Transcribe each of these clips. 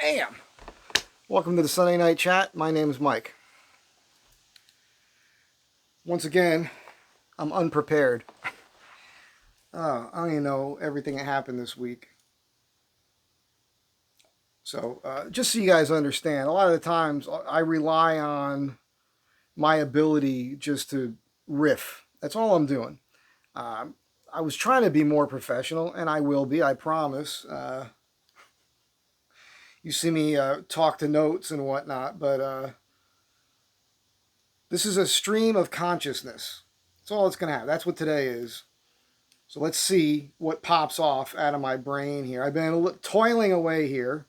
Bam! Welcome to the Sunday Night Chat. My name is Mike. Once again, I'm unprepared. I don't even know everything that happened this week. So, just so you guys understand, a lot of the times I rely on my ability just to riff. That's all I'm doing. I was trying to be more professional, and I will be, I promise. You see me talk to notes and whatnot, but this is a stream of consciousness. That's all it's going to have. That's what today is. So let's see what pops off out of my brain here. I've been toiling away here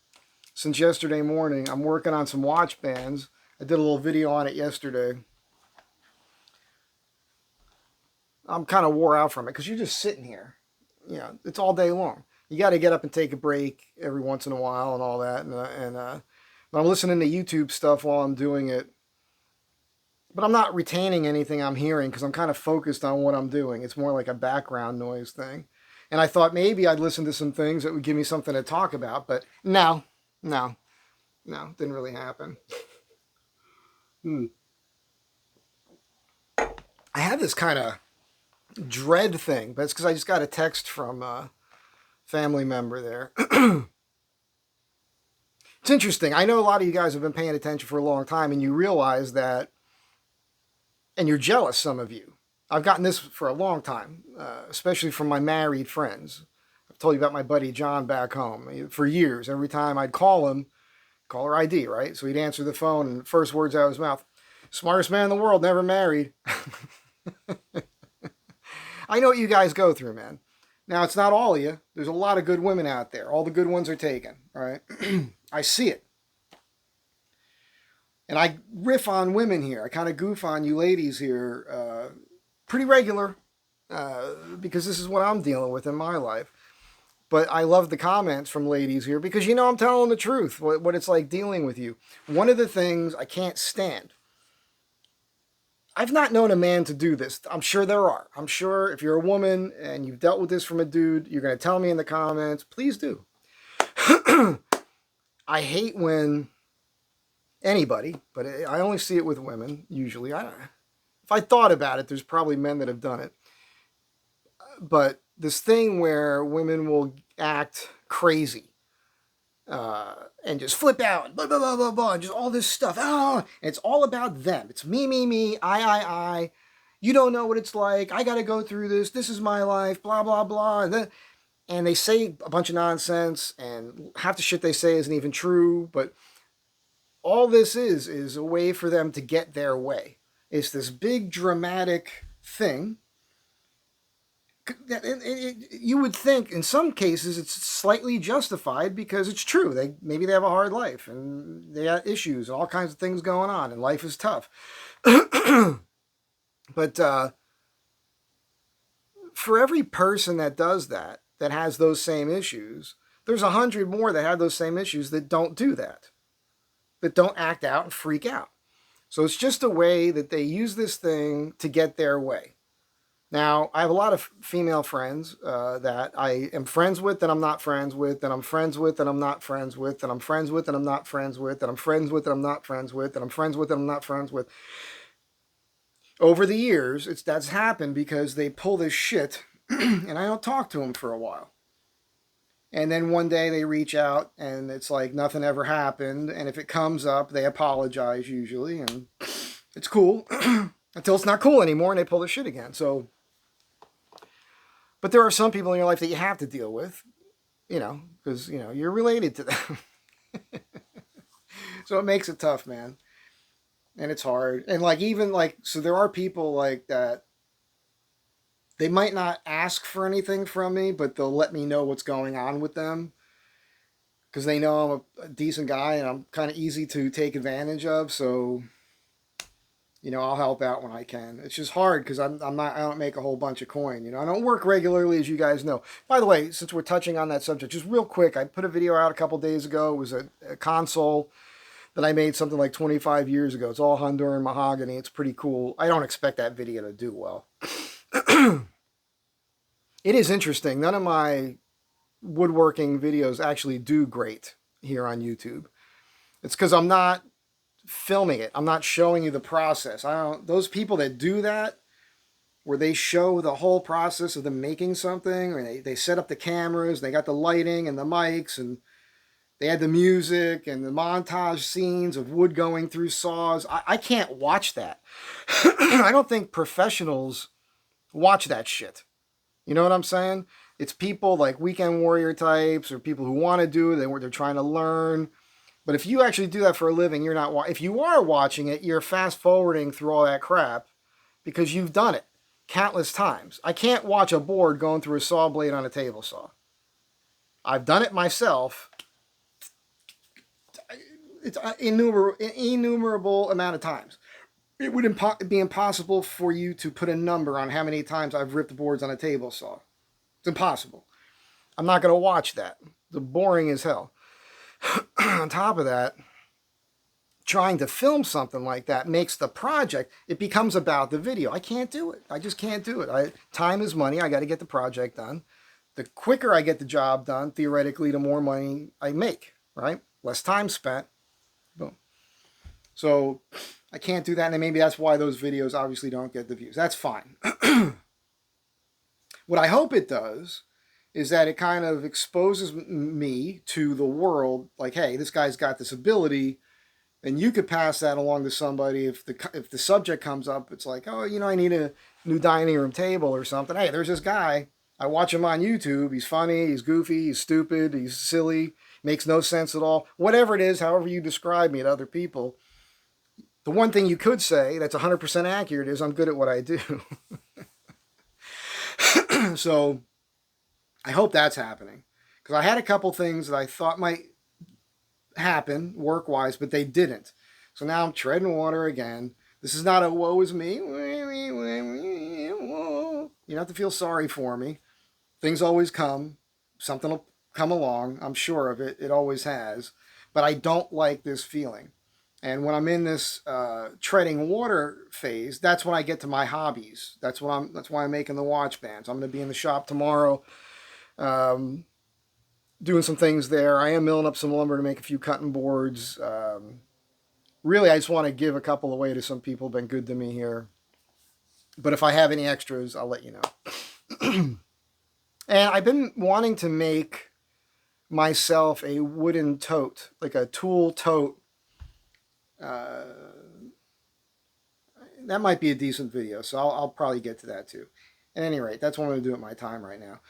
since yesterday morning. I'm working on some watch bands. I did a little video on it yesterday. I'm kind of wore out from it because you're just sitting here. You know, it's all day long. You got to get up and take a break every once in a while and all that. But I'm listening to YouTube stuff while I'm doing it. But I'm not retaining anything I'm hearing because I'm kind of focused on what I'm doing. It's more like a background noise thing. And I thought maybe I'd listen to some things that would give me something to talk about. But no, didn't really happen. I have this kind of dread thing, but it's because I just got a text from a family member there. It's interesting. I know a lot of you guys have been paying attention for a long time, and you realize that, and you're jealous, some of you. I've gotten this for a long time, especially from my married friends. I've told you about my buddy John back home. For years, every time I'd call him, caller ID, right? So he'd answer the phone, and the first words out of his mouth, smartest man in the world, never married. I know what you guys go through, man. Now, it's not all of you. There's a lot of good women out there. All the good ones are taken, right? I see it. And I riff on women here. I kind of goof on you ladies here pretty regular because this is what I'm dealing with in my life. But I love the comments from ladies here because, you know, I'm telling the truth, what it's like dealing with you. One of the things I can't stand, I've not known a man to do this. I'm sure there are. I'm sure if you're a woman and you've dealt with this from a dude, you're going to tell me in the comments. Please do. I hate when anybody, but I only see it with women usually. If I thought about it, there's probably men that have done it. But this thing where women will act crazy and just flip out, blah, blah, blah, blah, blah, and just all this stuff. And it's all about them. It's me, I. You don't know what it's like. I got to go through this. This is my life, blah, blah, blah. And they say a bunch of nonsense, and half the shit they say isn't even true. But all this is a way for them to get their way. It's this big dramatic thing. You would think in some cases it's slightly justified because it's true. Maybe they have a hard life and they got issues and all kinds of things going on and life is tough. But for every person that does that has those same issues, there's 100 more that have those same issues that don't do that don't act out and freak out. So it's just a way that they use this thing to get their way. Now, I have a lot of female friends that I am friends with, that I'm not friends with, that I'm friends with, that I'm not friends with, that I'm friends with, that I'm not friends with, that I'm friends with, that I'm not friends with, that I'm friends with, that I'm not friends with. Over the years, that's happened because they pull this shit, and I don't talk to them for a while. And then one day they reach out, and it's like nothing ever happened, and if it comes up, they apologize usually, and it's cool, until it's not cool anymore, and they pull the shit again, so... But there are some people in your life that you have to deal with, you know, because, you know, you're related to them. So it makes it tough, man. And it's hard. And like, even like, so there are people like that. They might not ask for anything from me, but they'll let me know what's going on with them. Because they know I'm a decent guy and I'm kind of easy to take advantage of. So, you know, I'll help out when I can. It's just hard because I don't make a whole bunch of coin. You know, I don't work regularly, as you guys know. By the way, since we're touching on that subject, just real quick, I put a video out a couple days ago. It was a console that I made something like 25 years ago. It's all Honduran mahogany. It's pretty cool. I don't expect that video to do well. It is interesting. None of my woodworking videos actually do great. here on YouTube. It's because I'm not filming it. I'm not showing you the process. Those people that do that, where they show the whole process of them making something, or they set up the cameras, they got the lighting and the mics, and they had the music and the montage scenes of wood going through saws. I can't watch that. I don't think professionals watch that shit. You know what I'm saying? It's people like weekend warrior types or people who want to do it, they're trying to learn. But if you actually do that for a living, you're not. If you are watching it, you're fast forwarding through all that crap because you've done it countless times. I can't watch a board going through a saw blade on a table saw. I've done it myself. It's an innumerable amount of times. It would be impossible for you to put a number on how many times I've ripped boards on a table saw. It's impossible. I'm not going to watch that. It's boring as hell. On top of that, trying to film something like that makes the project, it becomes about the video. I can't do it. I just can't do it. Time is money. I got to get the project done. The quicker I get the job done, theoretically, the more money I make, right? Less time spent. Boom. So I can't do that, and maybe that's why those videos obviously don't get the views. That's fine. What I hope it does is that it kind of exposes me to the world, like, hey, this guy's got this ability, and you could pass that along to somebody. If the subject comes up, it's like, oh, I need a new dining room table or something. Hey, there's this guy. I watch him on YouTube. He's funny, he's goofy, he's stupid, he's silly, makes no sense at all. Whatever it is, however you describe me to other people, the one thing you could say that's 100% accurate is I'm good at what I do. So I hope that's happening. Because I had a couple things that I thought might happen work-wise, but they didn't. So now I'm treading water again. This is not a woe is me. You don't have to feel sorry for me. Things always come. Something will come along. I'm sure of it. It always has. But I don't like this feeling. And when I'm in this treading water phase, that's when I get to my hobbies. That's why I'm making the watch bands. I'm going to be in the shop tomorrow, doing some things there. I am milling up some lumber to make a few cutting boards. Really, I just want to give a couple away to some people who've been good to me here. But if I have any extras, I'll let you know. And I've been wanting to make myself a wooden tote, like a tool tote. That might be a decent video, so I'll probably get to that too. At any rate, that's what I'm going to do at my time right now.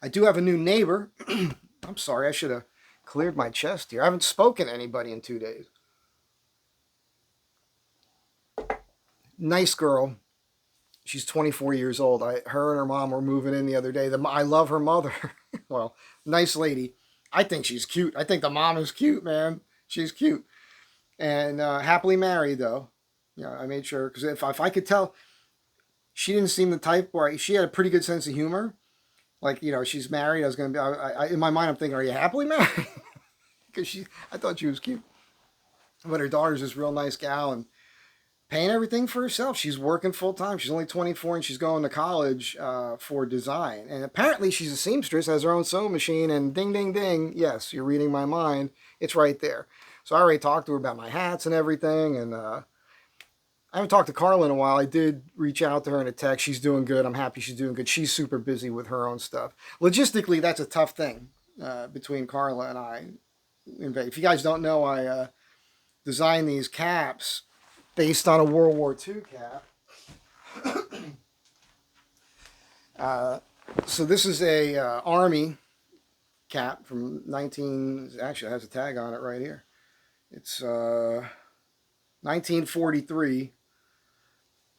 I do have a new neighbor. I'm sorry, I should have cleared my chest here. I haven't spoken to anybody in 2 days. Nice girl. She's 24 years old. Her and her mom were moving in the other day. I love her mother. Well, nice lady. I think she's cute. I think the mom is cute, man. She's cute. And happily married, though. I made sure. Because if I could tell, she didn't seem the type where she had a pretty good sense of humor. Like, she's married. I was going to be, in my mind, I'm thinking, are you happily married? Because I thought she was cute. But her daughter's this real nice gal and paying everything for herself. She's working full time. She's only 24 and she's going to college for design. And apparently she's a seamstress, has her own sewing machine, and ding, ding, ding. Yes, you're reading my mind. It's right there. So I already talked to her about my hats and everything. And I haven't talked to Carla in a while. I did reach out to her in a text. She's doing good. I'm happy she's doing good. She's super busy with her own stuff. Logistically, that's a tough thing between Carla and I. If you guys don't know, I designed these caps based on a World War II cap. So this is a Army cap from actually it has a tag on it right here. It's 1943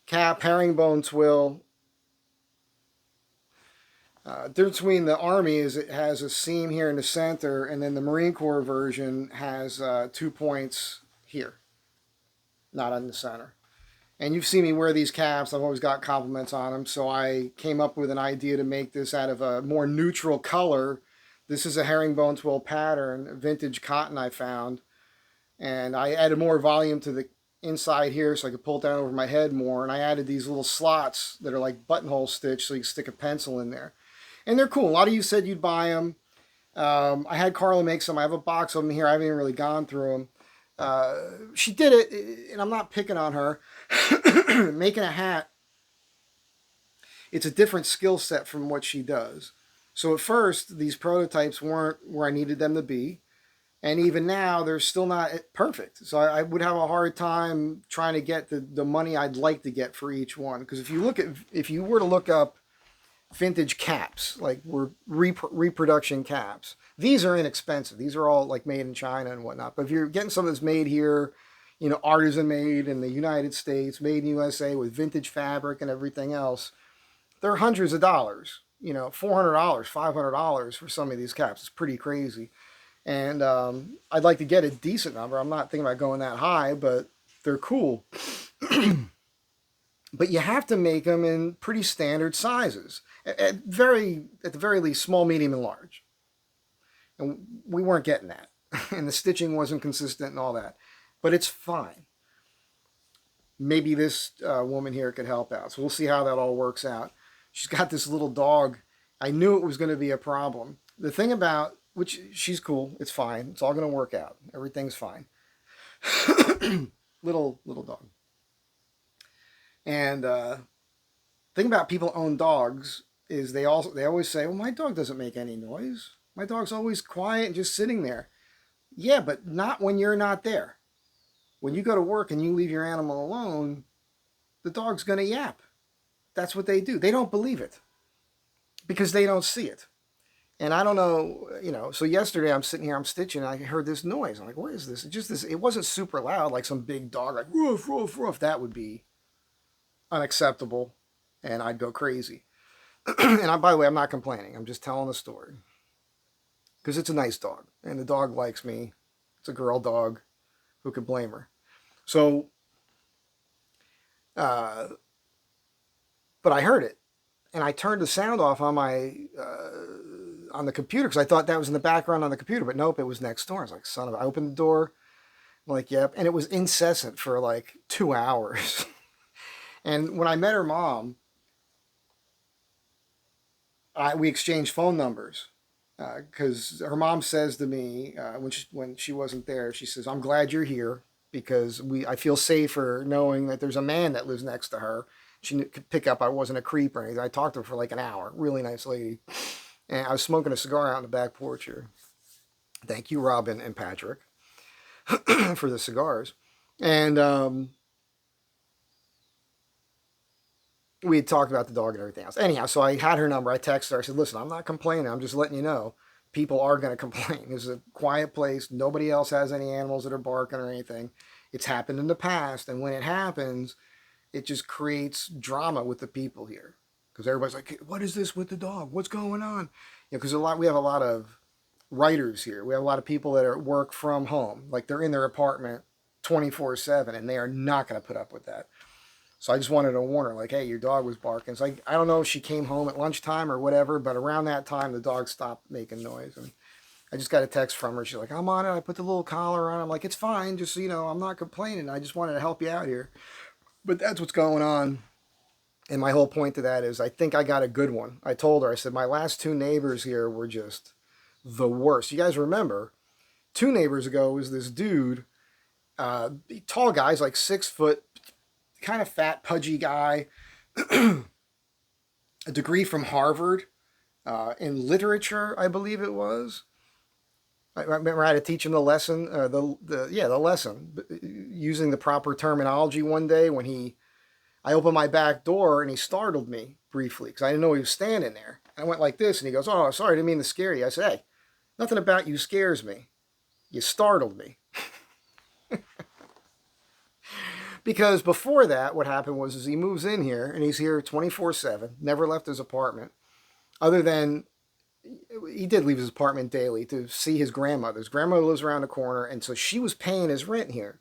cap, herringbone twill. Difference between the Army is it has a seam here in the center, and then the Marine Corps version has 2 points here, not in the center. And you've seen me wear these caps. I've always got compliments on them, so I came up with an idea to make this out of a more neutral color. This is a herringbone twill pattern, vintage cotton I found, and I added more volume to the inside here so I could pull it down over my head more, and I added these little slots that are like buttonhole stitch so you can stick a pencil in there. And they're cool. A lot of you said you'd buy them. I had Carla make some. I have a box of them here. I haven't even really gone through them. She did it, and I'm not picking on her. Making a hat, it's a different skill set from what she does. So at first, these prototypes weren't where I needed them to be. And even now, they're still not perfect. So I would have a hard time trying to get the money I'd like to get for each one. Because if you were to look up vintage caps, like reproduction caps, these are inexpensive. These are all like made in China and whatnot. But if you're getting something that's made here, artisan made in the United States, made in USA with vintage fabric and everything else, they're hundreds of dollars. $400, $500 for some of these caps. It's pretty crazy. And I'd like to get a decent number. I'm not thinking about going that high, but they're cool. But you have to make them in pretty standard sizes. At the very least, small, medium, and large. And we weren't getting that. And the stitching wasn't consistent and all that. But it's fine. Maybe this woman here could help out. So we'll see how that all works out. She's got this little dog. I knew it was going to be a problem. The thing about, which she's cool, it's fine. It's all going to work out. Everything's fine. little dog. And thing about people who own dogs is they always say, well, my dog doesn't make any noise. My dog's always quiet and just sitting there. Yeah, but not when you're not there. When you go to work and you leave your animal alone, the dog's going to yap. That's what they do. They don't believe it because they don't see it. And I don't know, so yesterday I'm sitting here, I'm stitching, and I heard this noise. I'm like, what is this? It wasn't super loud, like some big dog, like, woof, woof, woof. That would be unacceptable, and I'd go crazy. And by the way, I'm not complaining. I'm just telling the story. Because it's a nice dog, and the dog likes me. It's a girl dog. Who could blame her? So, but I heard it, and I turned the sound off on my on the computer because I thought that was in the background on the computer, but nope, it was next door. I was like, son of a... I opened the door, I'm like, yep, and it was incessant for like 2 hours. And when I met her mom, we exchanged phone numbers because her mom says to me when she wasn't there, she says, I'm glad you're here because I feel safer knowing that there's a man that lives next to her. She could pick up I wasn't a creep or anything. I talked to her for like an hour. Really nice lady. And I was smoking a cigar out on the back porch here. Thank you, Robin and Patrick, for the cigars. And we had talked about the dog and everything else. Anyhow, so I had her number. I texted her. I said, listen, I'm not complaining. I'm just letting you know. People are going to complain. This is a quiet place. Nobody else has any animals that are barking or anything. It's happened in the past. And when it happens, it just creates drama with the people here. Because everybody's like, what is this with the dog? What's going on? Because we have a lot of writers here. We have a lot of people that work from home. Like they're in their apartment 24/7, and they are not going to put up with that. So I just wanted to warn her, like, hey, your dog was barking. So I don't know if she came home at lunchtime or whatever, but around that time, the dog stopped making noise. And I just got a text from her. She's like, I'm on it. I put the little collar on. I'm like, it's fine. Just so you know, I'm not complaining. I just wanted to help you out here. But that's what's going on. And my whole point to that is I think I got a good one. I told her, I said, my last 2 neighbors here were just the worst. You guys remember, 2 neighbors ago was this dude, tall guy, he's like 6 foot, kind of fat, pudgy guy, a degree from Harvard in literature, I believe it was. I remember I had to teach him the lesson, the lesson, using the proper terminology one day when I opened my back door and he startled me briefly because I didn't know he was standing there. I went like this and he goes, oh, sorry, I didn't mean to scare you. I said, hey, nothing about you scares me. You startled me. Because before that, what happened was he moves in here and he's here 24/7, never left his apartment, other than he did leave his apartment daily to see his grandmother. His grandmother lives around the corner, and so she was paying his rent here,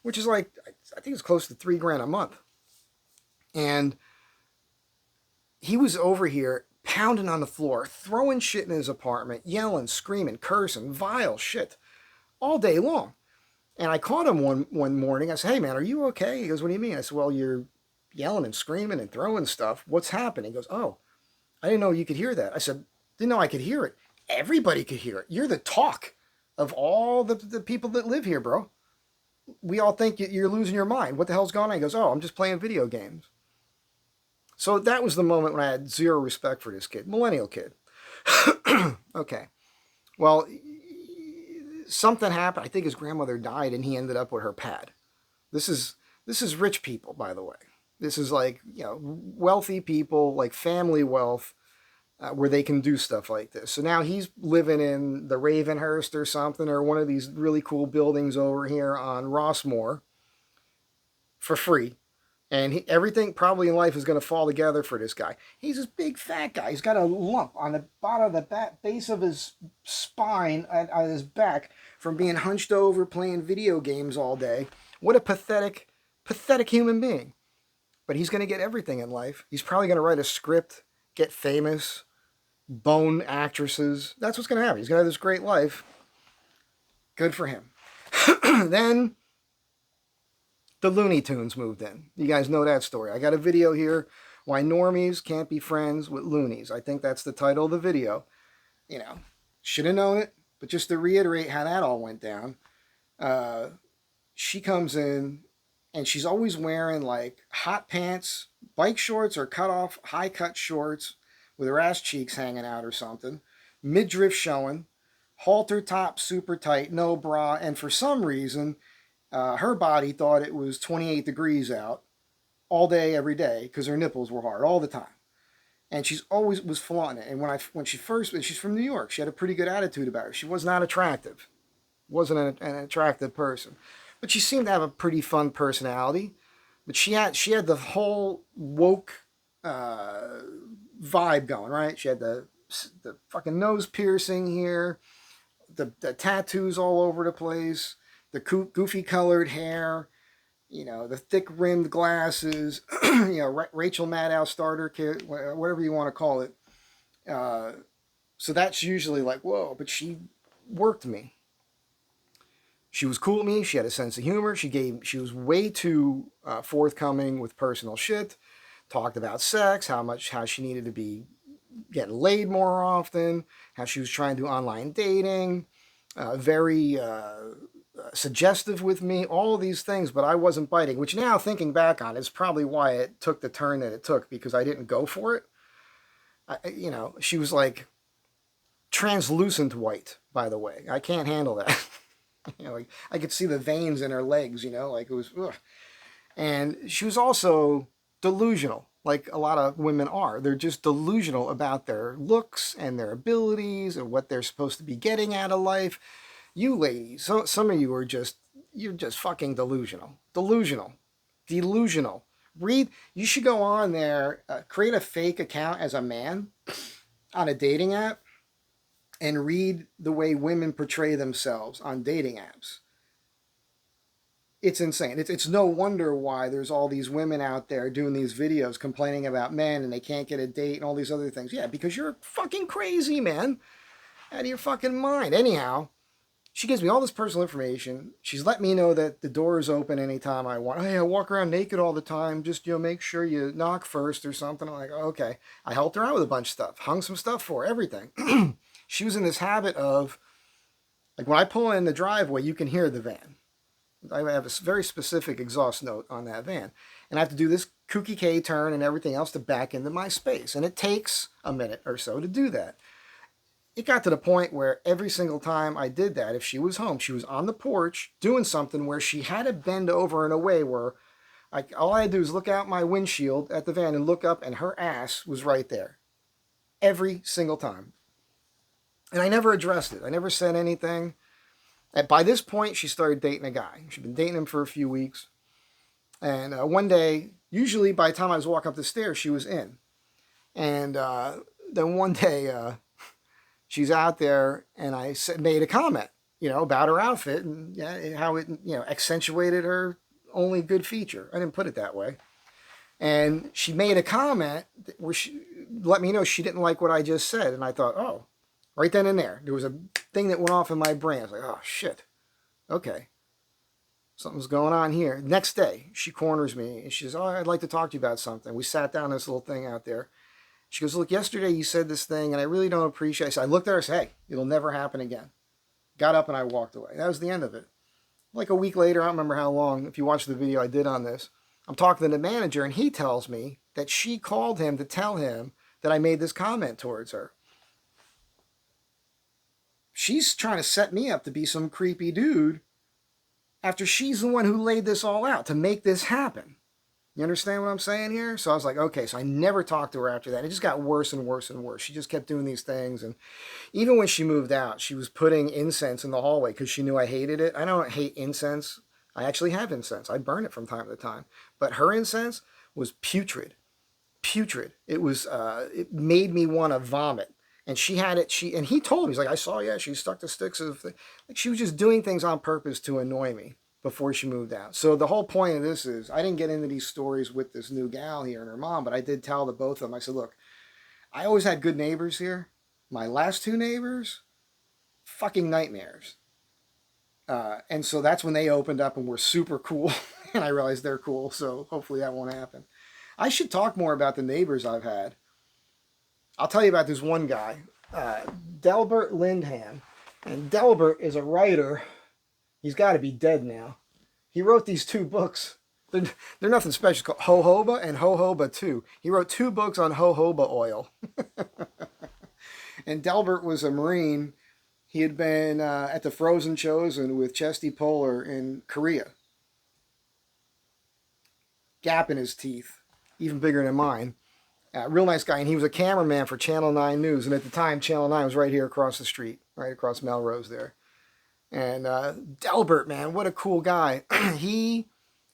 which is like, I think it's close to $3,000 a month. And he was over here pounding on the floor, throwing shit in his apartment, yelling, screaming, cursing, vile shit all day long. And I caught him one morning. I said, hey, man, are you okay? He goes, what do you mean? I said, well, you're yelling and screaming and throwing stuff. What's happening? He goes, oh, I didn't know you could hear that. I said, didn't know I could hear it. everybody could hear it. You're the talk of all the people that live here, bro. We all think you're losing your mind. What the hell's going on? He goes, oh, I'm just playing video games. So that was the moment when I had zero respect for this kid, millennial kid. Okay. Well, something happened. I think his grandmother died and he ended up with her pad. This is rich people, by the way. This is like, wealthy people, like family wealth, where they can do stuff like this. So now he's living in the Ravenhurst or something, or one of these really cool buildings over here on Rossmore for free. And everything probably in life is going to fall together for this guy. He's this big fat guy. He's got a lump on the bottom of the base of his spine on his back from being hunched over playing video games all day. What a pathetic human being. But he's going to get everything in life. He's probably going to write a script, get famous, bone actresses. That's what's going to happen. He's going to have this great life. Good for him. Then the Looney Tunes moved in. You guys know that story. I got a video here, Why Normies Can't Be Friends with Loonies. I think that's the title of the video. Should have known it, but just to reiterate how that all went down, she comes in and she's always wearing like hot pants, bike shorts or cut off high cut shorts with her ass cheeks hanging out or something, midriff showing, halter top super tight, no bra, and for some reason, her body thought it was 28 degrees out all day, every day, because her nipples were hard all the time. And she's always was flaunting it. And she's from New York, she had a pretty good attitude about her. She was not attractive. Wasn't an attractive person. But she seemed to have a pretty fun personality. But she had the whole woke vibe going, right? She had the fucking nose piercing here, the tattoos all over the place, the goofy colored hair, the thick rimmed glasses, Rachel Maddow starter kit, whatever you want to call it. So that's usually like, whoa, but she worked me. She was cool with me. She had a sense of humor. She was way too forthcoming with personal shit. Talked about sex, how she needed to be getting laid more often, how she was trying to do online dating, very suggestive with me, all of these things, but I wasn't biting, which now thinking back on is probably why it took the turn that it took, because I didn't go for it. She was like translucent white, by the way. I can't handle that. Like I could see the veins in her legs, like it was, ugh. And she was also delusional, like a lot of women are. They're just delusional about their looks and their abilities and what they're supposed to be getting out of life. You ladies, some of you you're just fucking delusional. Read, you should go on there, create a fake account as a man on a dating app and read the way women portray themselves on dating apps. It's insane. It's no wonder why there's all these women out there doing these videos complaining about men and they can't get a date and all these other things. Yeah, because you're fucking crazy, man. Out of your fucking mind. Anyhow, she gives me all this personal information. She's let me know that the door is open anytime I want. Hey, I walk around naked all the time. Just, make sure you knock first or something. I'm like, okay. I helped her out with a bunch of stuff. Hung some stuff for her, everything. She was in this habit of, like when I pull in the driveway, you can hear the van. I have a very specific exhaust note on that van. And I have to do this kooky K turn and everything else to back into my space. And it takes a minute or so to do that. It got to the point where every single time I did that, if she was home, she was on the porch doing something where she had to bend over in a way where all I had to do is look out my windshield at the van and look up and her ass was right there. Every single time. And I never addressed it. I never said anything. And by this point, she started dating a guy. She'd been dating him for a few weeks. And one day, usually by the time I was walking up the stairs, she was in. And then one day, she's out there and I made a comment, about her outfit and how it, accentuated her only good feature. I didn't put it that way. And she made a comment where she let me know she didn't like what I just said. And I thought, oh, right then and there was a thing that went off in my brain. I was like, oh, shit. Okay. Something's going on here. Next day, she corners me and she says, oh, I'd like to talk to you about something. We sat down this little thing out there. She goes, look, yesterday you said this thing and I really don't appreciate it. So I looked at her and said, hey, it'll never happen again. Got up and I walked away. That was the end of it. Like a week later, I don't remember how long, if you watch the video I did on this, I'm talking to the manager and he tells me that she called him to tell him that I made this comment towards her. She's trying to set me up to be some creepy dude after she's the one who laid this all out to make this happen. You understand what I'm saying here? So I was like, okay, so I never talked to her after that. It just got worse and worse and worse. She just kept doing these things. And even when she moved out, she was putting incense in the hallway because she knew I hated it. I don't hate incense. I actually have incense. I burn it from time to time. But her incense was putrid. Putrid. It was, it made me want to vomit. And she had it, and he told me, he's like, I saw, yeah, she stuck to sticks of, like she was just doing things on purpose to annoy me before she moved out. So the whole point of this is, I didn't get into these stories with this new gal here and her mom, but I did tell the both of them, I said, look, I always had good neighbors here. My last two neighbors, fucking nightmares. And so that's when they opened up and were super cool. And I realized they're cool, so hopefully that won't happen. I should talk more about the neighbors I've had. I'll tell you about this one guy, Delbert Lindham. And Delbert is a writer. He's got to be dead now. He wrote these two books. They're nothing special. It's called Jojoba and Jojoba 2. He wrote 2 books on jojoba oil. And Delbert was a Marine. He had been at the Frozen Chosen with Chesty Polar in Korea. Gap in his teeth, even bigger than mine. Real nice guy, and he was a cameraman for Channel 9 News. And at the time, Channel 9 was right here across the street, right across Melrose there. And Delbert, man, what a cool guy. He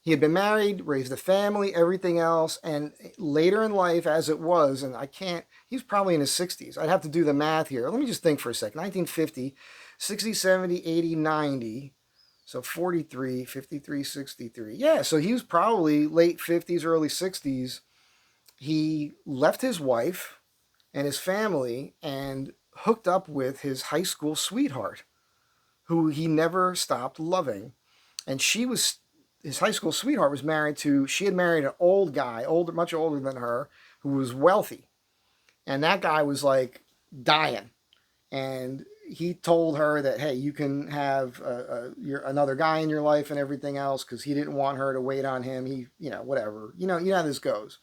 had been married, raised a family, everything else. And later in life, as it was, and he was probably in his 60s. I'd have to do the math here. Let me just think for a second. 1950, 60, 70, 80, 90. So 43, 53, 63. Yeah, so he was probably late 50s, early 60s. He left his wife and his family and hooked up with his high school sweetheart, who he never stopped loving. And his high school sweetheart was she had married an old guy, much older than her, who was wealthy. And that guy was like dying. And he told her that, hey, you can have another guy in your life and everything else, because he didn't want her to wait on him. He, whatever. You know how this goes.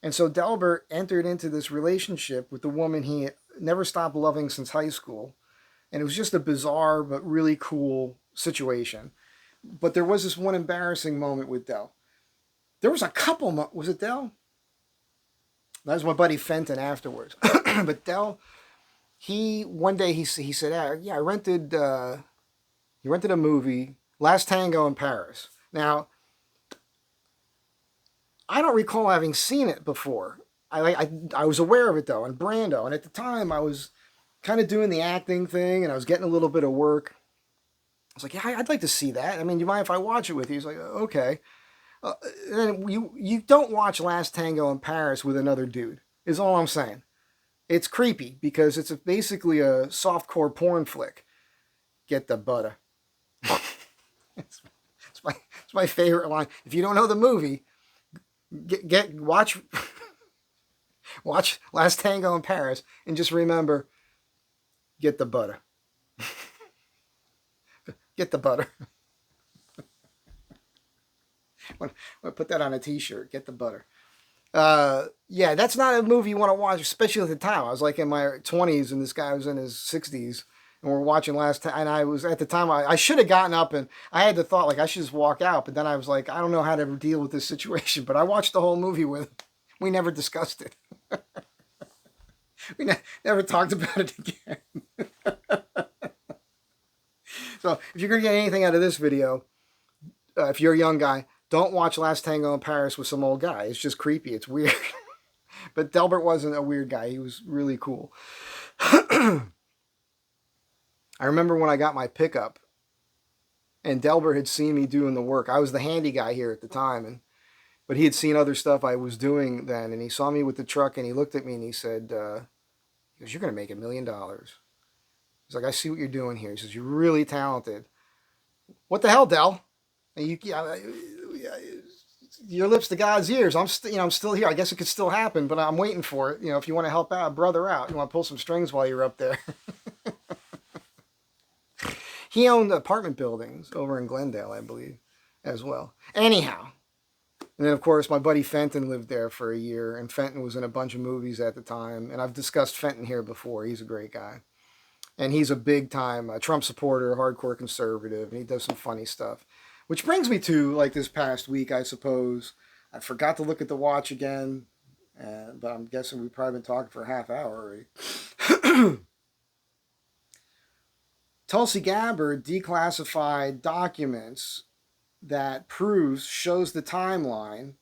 And so Delbert entered into this relationship with the woman he never stopped loving since high school. And it was just a bizarre but really cool situation. But there was this one embarrassing moment with Del. There was a couple, was it Del? That was my buddy Fenton afterwards. But Del, one day he said, yeah, I rented a movie, Last Tango in Paris. Now, I don't recall having seen it before. I was aware of it though, and Brando. And at the time I was kind of doing the acting thing and I was getting a little bit of work. I was like, yeah, I'd like to see that. I mean, do you mind if I watch it with you? He's like, okay. And then you don't watch Last Tango in Paris with another dude, is all I'm saying. It's creepy because it's basically a softcore porn flick. Get the butter. It's my favorite line. If you don't know the movie, watch Last Tango in Paris and just remember, get the butter. Get the butter. I'll put that on a t-shirt. Get the butter. Yeah, that's not a movie you want to watch, especially at the time. I was like in my 20s and this guy was in his 60s and we're watching and I was at the time, I should have gotten up and I had the thought like I should just walk out, but then I was like, I don't know how to deal with this situation, but I watched the whole movie with him. We never discussed it. We never talked about it again. So if you're going to get anything out of this video, if you're a young guy, don't watch Last Tango in Paris with some old guy. It's just creepy. It's weird. But Delbert wasn't a weird guy. He was really cool. I remember when I got my pickup and Delbert had seen me doing the work. I was the handy guy here at the time, but he had seen other stuff I was doing then, and he saw me with the truck and he looked at me and he said, he goes, you're going to make $1 million. He's like, I see what you're doing here. He says, you're really talented. What the hell, Del? your lips to God's ears. I'm still here. I guess it could still happen, but I'm waiting for it. If you want to help out, brother out, you want to pull some strings while you're up there. He owned apartment buildings over in Glendale, I believe, as well. Anyhow, and then of course my buddy Fenton lived there for a year, and Fenton was in a bunch of movies at the time. And I've discussed Fenton here before. He's a great guy, and he's a big time Trump supporter, hardcore conservative, and he does some funny stuff. Which brings me to like this past week, I suppose. I forgot to look at the watch again, but I'm guessing we've probably been talking for a half hour already. Tulsi Gabbard declassified documents that shows the timeline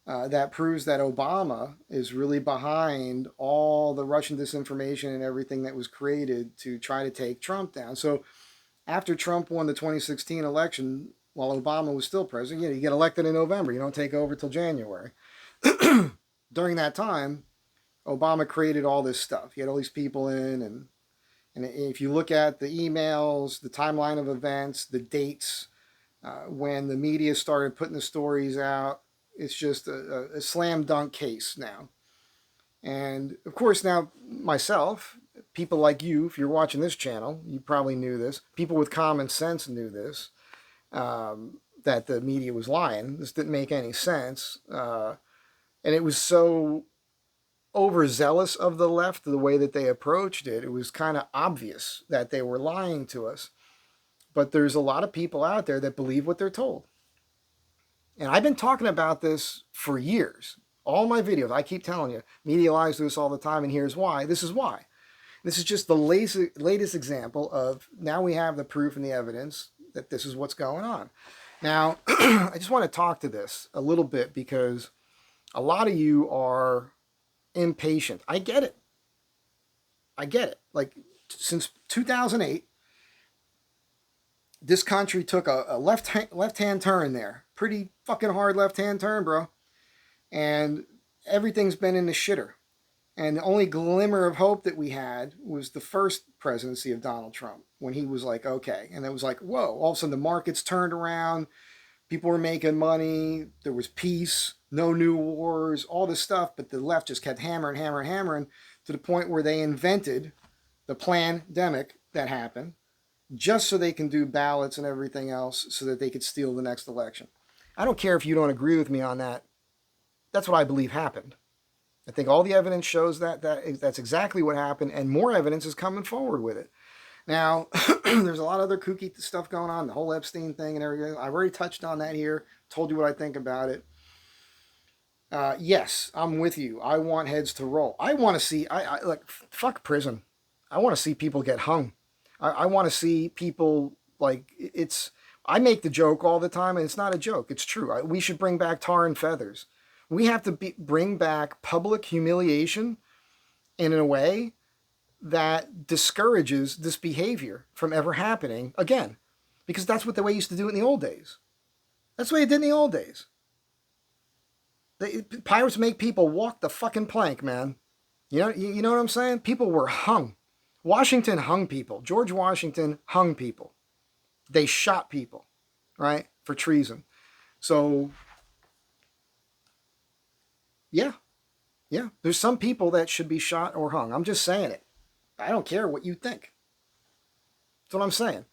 that proves that Obama is really behind all the Russian disinformation and everything that was created to try to take Trump down. So after Trump won the 2016 election, while Obama was still president, you get elected in November. You don't take over till January. During that time, Obama created all this stuff. He had all these people in, and if you look at the emails, the timeline of events, the dates, when the media started putting the stories out, it's just a slam dunk case now. And of course now myself, people like you, if you're watching this channel, you probably knew this. People with common sense knew this, that the media was lying. This didn't make any sense. And it was so overzealous of the left, the way that they approached it. It was kind of obvious that they were lying to us. But there's a lot of people out there that believe what they're told. And I've been talking about this for years. All my videos, I keep telling you, media lies to us all the time, and here's why. This is why. This is just the latest example of, now we have the proof and the evidence that this is what's going on. Now, I just want to talk to this a little bit because a lot of you are impatient. I get it. Like, since 2008, this country took a left-hand turn there. Pretty fucking hard left-hand turn, bro. And everything's been in the shitter. And the only glimmer of hope that we had was the first presidency of Donald Trump, when he was like, okay. And it was like, whoa, all of a sudden the markets turned around. People were making money. There was peace, no new wars, all this stuff. But the left just kept hammering to the point where they invented the plandemic that happened just so they can do ballots and everything else so that they could steal the next election. I don't care if you don't agree with me on that. That's what I believe happened. I think all the evidence shows that's exactly what happened, and more evidence is coming forward with it. Now, there's a lot of other kooky stuff going on, the whole Epstein thing and everything. I've already touched on that here, told you what I think about it. Yes, I'm with you. I want heads to roll. I want to see, like, fuck prison. I want to see people get hung. I want to see people, like, I make the joke all the time, and it's not a joke. It's true. We should bring back tar and feathers. We have to bring back public humiliation in a way that discourages this behavior from ever happening again. Because that's what the way you used to do it in the old days. That's the way it did in the old days. Pirates make people walk the fucking plank, man. You know what I'm saying? People were hung. Washington hung people. George Washington hung people. They shot people, right, for treason. So, yeah. There's some people that should be shot or hung. I'm just saying it. I don't care what you think. That's what I'm saying.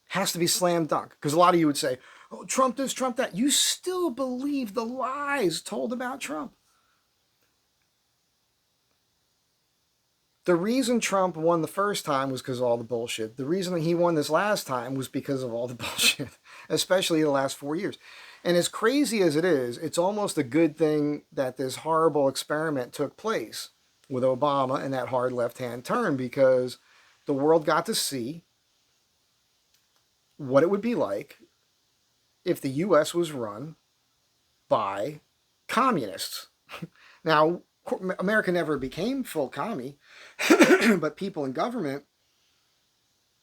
Has to be slam dunk. Because a lot of you would say, oh, Trump this, Trump that. You still believe the lies told about Trump. The reason Trump won the first time was because of all the bullshit. The reason he won this last time was because of all the bullshit, especially the last 4 years. And as crazy as it is, it's almost a good thing that this horrible experiment took place with Obama and that hard left-hand turn, because the world got to see what it would be like if the U.S. was run by communists. Now, America never became full commie, but people in government,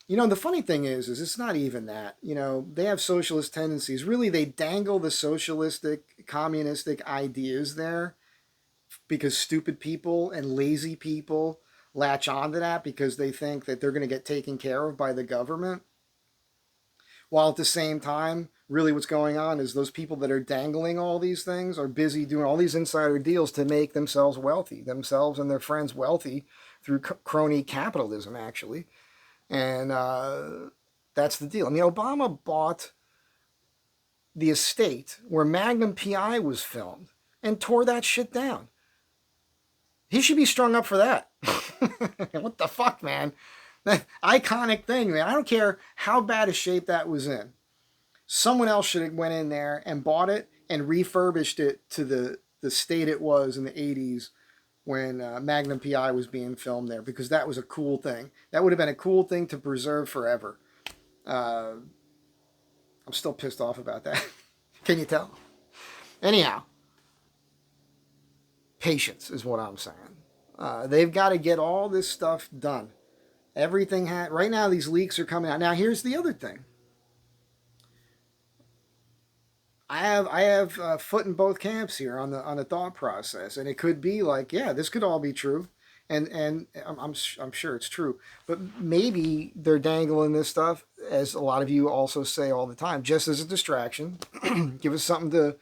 the funny thing is it's not even that. They have socialist tendencies. Really, they dangle the socialistic, communistic ideas there because stupid people and lazy people latch onto that because they think that they're going to get taken care of by the government. while at the same time, really what's going on is those people that are dangling all these things are busy doing all these insider deals to make themselves wealthy, themselves and their friends wealthy through crony capitalism, actually. And that's the deal. I mean, Obama bought the estate where Magnum PI was filmed and tore that shit down. He should be strung up for that. What the fuck, man? That iconic thing, man. I don't care how bad a shape that was in. Someone else should have went in there and bought it and refurbished it to the state it was in the 80s when Magnum PI was being filmed there, because that was a cool thing. That would have been a cool thing to preserve forever. I'm still pissed off about that. Can you tell? Anyhow, patience is what I'm saying. They've got to get all this stuff done. Everything right now, these leaks are coming out. Now, here's the other thing. I have a foot in both camps here on the thought process, and it could be like, yeah, this could all be true, and I'm sure it's true, but maybe they're dangling this stuff, as a lot of you also say all the time, just as a distraction, give us something to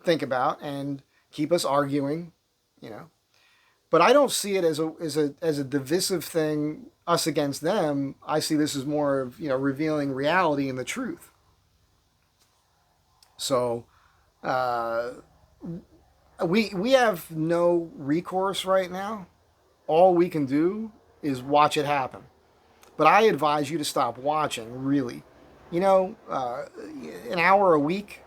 think about and keep us arguing, you know. But I don't see it as a divisive thing, us against them. I see this as more of, you know, revealing reality and the truth. So we have no recourse right now. All we can do is watch it happen. But I advise you to stop watching, really. You know, an hour a week,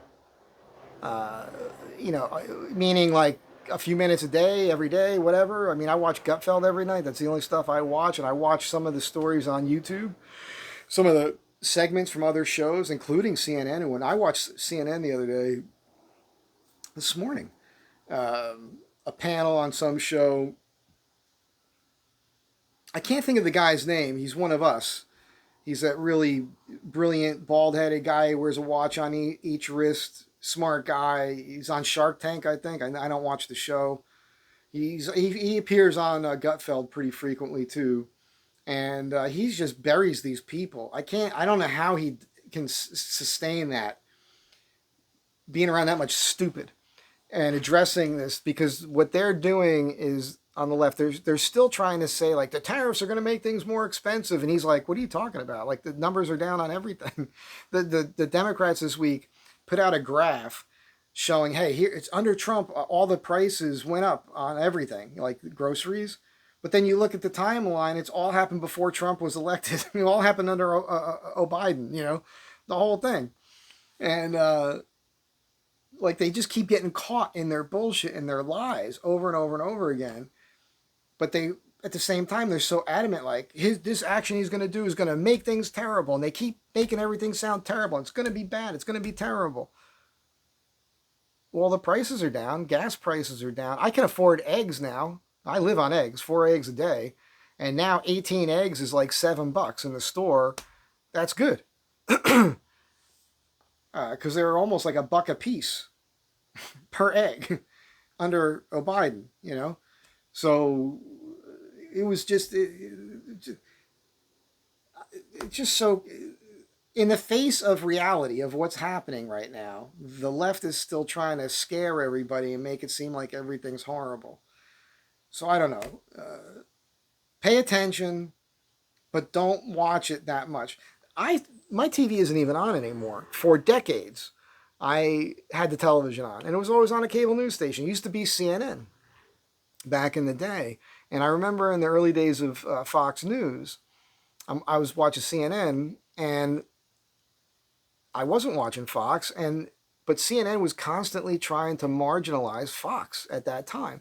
you know, meaning like a few minutes a day, every day, whatever. I mean, I watch Gutfeld every night. That's the only stuff I watch. And I watch some of the stories on YouTube, some of the segments from other shows, including CNN. And when I watched CNN the other day, this morning, a panel on some show. I can't think of the guy's name. He's one of us. He's that really brilliant, bald-headed guy who wears a watch on each wrist. Smart guy. He's on Shark Tank, I think. I don't watch the show. He appears on Gutfeld pretty frequently too, and he just buries these people. I don't know how he can sustain that, being around that much stupid and addressing this, because what they're doing is, on the left, they're still trying to say, like, the tariffs are going to make things more expensive. And he's like, what are you talking about? Like, the numbers are down on everything. The Democrats this week put out a graph showing, hey, here, it's under Trump, all the prices went up on everything, like groceries. But then you look at the timeline, it's all happened before Trump was elected. It all happened under Biden, you know, the whole thing. And, like, they just keep getting caught in their bullshit and their lies over and over and over again. But they, at the same time, they're so adamant, like, this action he's going to do is going to make things terrible. And they keep making everything sound terrible. It's going to be bad. It's going to be terrible. Well, the prices are down. Gas prices are down. I can afford eggs now. I live on eggs, 4 eggs a day. And now 18 eggs is like $7 in the store. That's good. Because they're almost like $1 a piece per egg under Biden, you know. So it was just so, in the face of reality of what's happening right now, the left is still trying to scare everybody and make it seem like everything's horrible. So I don't know. Pay attention, but don't watch it that much. My TV isn't even on anymore. For decades, I had the television on, and it was always on a cable news station. It used to be CNN back in the day. And I remember in the early days of Fox News, I was watching CNN, and I wasn't watching Fox, but CNN was constantly trying to marginalize Fox at that time.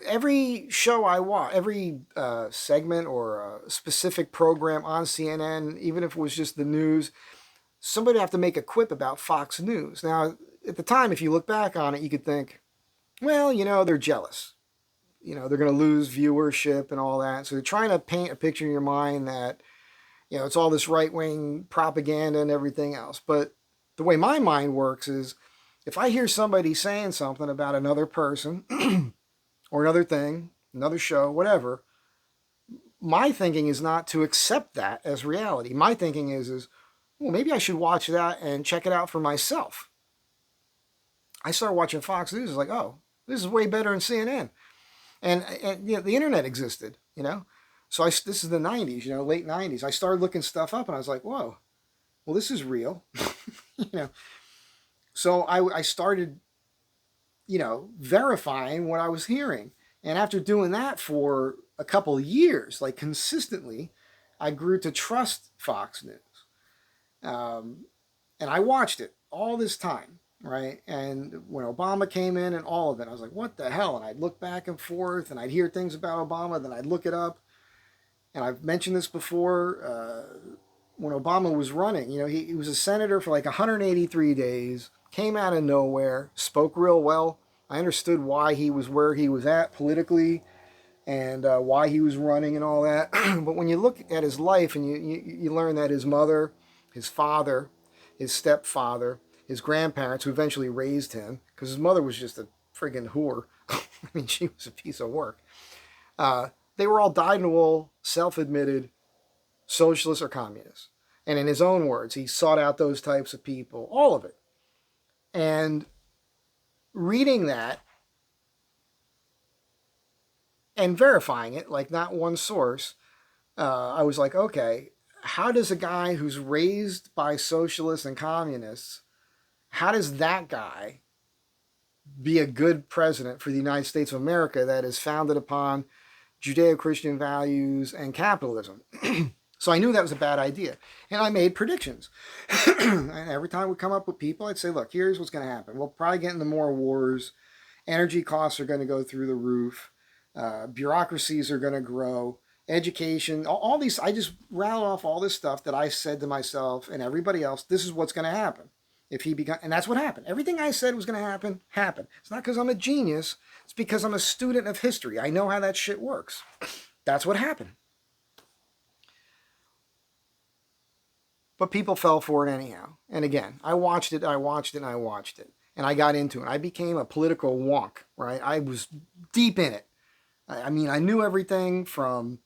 Every show I watch, every segment or a specific program on CNN, even if it was just the news, somebody would have to make a quip about Fox News. Now, at the time, if you look back on it, you could think, well, you know, they're jealous. You know, they're going to lose viewership and all that. So they're trying to paint a picture in your mind that, you know, it's all this right-wing propaganda and everything else. But the way my mind works is, if I hear somebody saying something about another person or another thing, another show, whatever, my thinking is not to accept that as reality. My thinking is well, maybe I should watch that and check it out for myself. I started watching Fox News. It's like, oh, this is way better than CNN. And you know, the internet existed, you know. So this is the 90s, you know, late 90s. I started looking stuff up and I was like, whoa, well, this is real. You know. So I started, you know, verifying what I was hearing. And after doing that for a couple of years, like consistently, I grew to trust Fox News. And I watched it all this time, right? And when Obama came in and all of it, I was like, what the hell? And I'd look back and forth and I'd hear things about Obama, then I'd look it up. And I've mentioned this before, when Obama was running, you know, he was a senator for like 183 days, came out of nowhere, spoke real well. I understood why he was where he was at politically and why he was running and all that. But when you look at his life and you learn that his mother, his father, his stepfather, his grandparents, who eventually raised him, because his mother was just a friggin' whore. I mean, she was a piece of work. They were all dyed-in-the-wool, self-admitted socialists or communists. And in his own words, he sought out those types of people, all of it. And reading that and verifying it, like not one source, I was like, okay, how does a guy who's raised by socialists and communists, how does that guy be a good president for the United States of America that is founded upon Judeo-Christian values and capitalism? So I knew that was a bad idea. And I made predictions. And every time we come up with people, I'd say, look, here's what's going to happen. We'll probably get into more wars. Energy costs are going to go through the roof. Bureaucracies are going to grow. Education, all these, I just rattled off all this stuff that I said to myself and everybody else, this is what's going to happen. And that's what happened. Everything I said was going to happen, happened. It's not because I'm a genius. It's because I'm a student of history. I know how that shit works. That's what happened. But people fell for it anyhow. And again, I watched it. And I got into it. I became a political wonk, right? I was deep in it. I mean, I knew everything from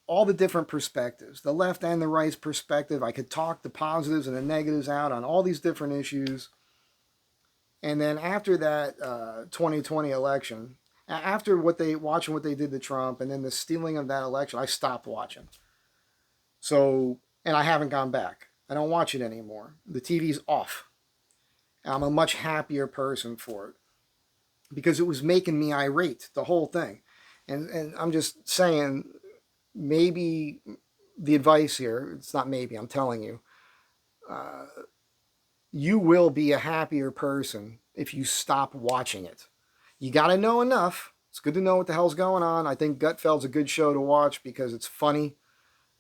all the different perspectives, the left and the right's perspective. I could talk the positives and the negatives out on all these different issues. And then after that 2020 election, after watching what they did to Trump and then the stealing of that election, I stopped watching. So, and I haven't gone back. I don't watch it anymore. The TV's off. I'm a much happier person for it because it was making me irate, the whole thing. And I'm just saying, maybe the advice here, it's not maybe, I'm telling you, you will be a happier person if you stop watching it. You got to know enough. It's good to know what the hell's going on. I think Gutfeld's a good show to watch because it's funny.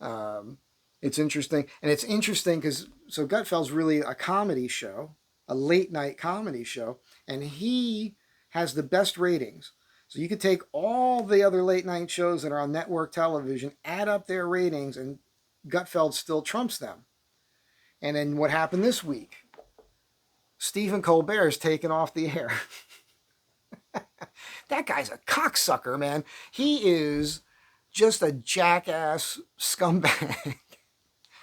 It's interesting. And it's interesting because, so Gutfeld's really a comedy show, a late night comedy show, and he has the best ratings. So you could take all the other late night shows that are on network television, add up their ratings, and Gutfeld still trumps them. And then what happened this week? Stephen Colbert's taken off the air. That guy's a cocksucker, man. He is just a jackass scumbag.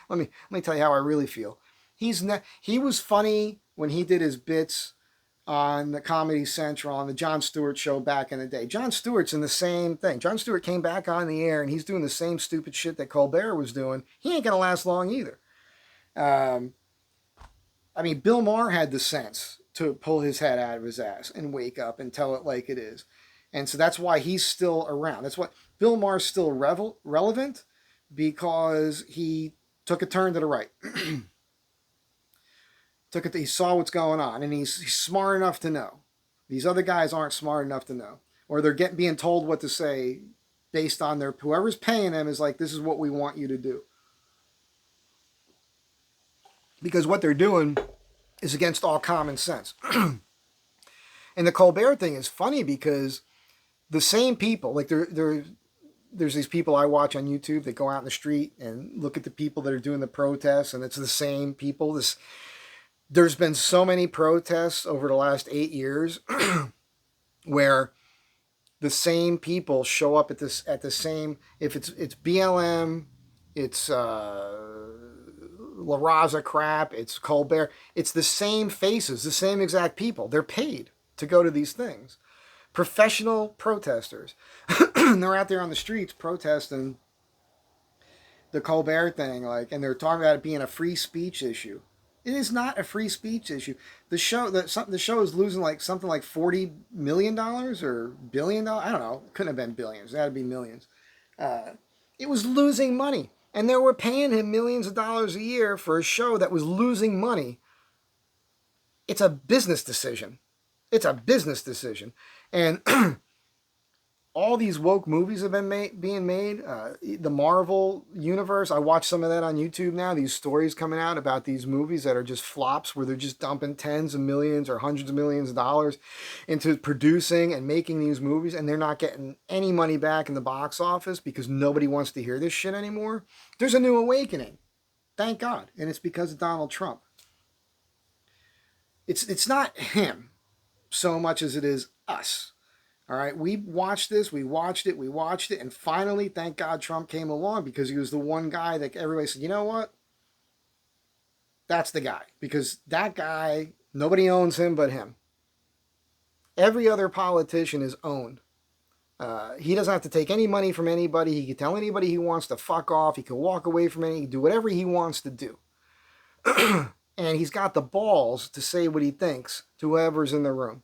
Let me tell you how I really feel. He was funny when he did his bits on the Comedy Central, on the Jon Stewart show back in the day. Jon Stewart's in the same thing. Jon Stewart came back on the air and he's doing the same stupid shit that Colbert was doing. He ain't going to last long either. I mean, Bill Maher had the sense to pull his head out of his ass and wake up and tell it like it is. And so that's why he's still around. That's why Bill Maher's still relevant, because he took a turn to the right. He saw what's going on, and he's smart enough to know. These other guys aren't smart enough to know, or they're being told what to say based on whoever's paying them is like, this is what we want you to do. Because what they're doing is against all common sense. And the Colbert thing is funny because the same people, like there's these people I watch on YouTube that go out in the street and look at the people that are doing the protests, and it's the same people. There's been so many protests over the last 8 years where the same people show up at the same. If it's BLM, it's La Raza crap, it's Colbert. It's the same faces, the same exact people. They're paid to go to these things. Professional protesters. They're out there on the streets protesting the Colbert thing, like, and they're talking about it being a free speech issue. It is not a free speech issue. The show is losing like something like $40 million or $1 billion. I don't know. It couldn't have been billions. It had to be millions. It was losing money, and they were paying him millions of dollars a year for a show that was losing money. It's a business decision. It's a business decision, and all these woke movies have been being made. The Marvel universe, I watch some of that on YouTube now. These stories coming out about these movies that are just flops, where they're just dumping tens of millions or hundreds of millions of dollars into producing and making these movies, and they're not getting any money back in the box office because nobody wants to hear this shit anymore. There's a new awakening, thank God, and it's because of Donald Trump. It's not him so much as it is us. All right, we watched this, we watched it, and finally, thank God Trump came along, because he was the one guy that everybody said, you know what? That's the guy. Because that guy, nobody owns him but him. Every other politician is owned. He doesn't have to take any money from anybody. He can tell anybody he wants to fuck off. He can walk away from he can do whatever he wants to do. And he's got the balls to say what he thinks to whoever's in the room.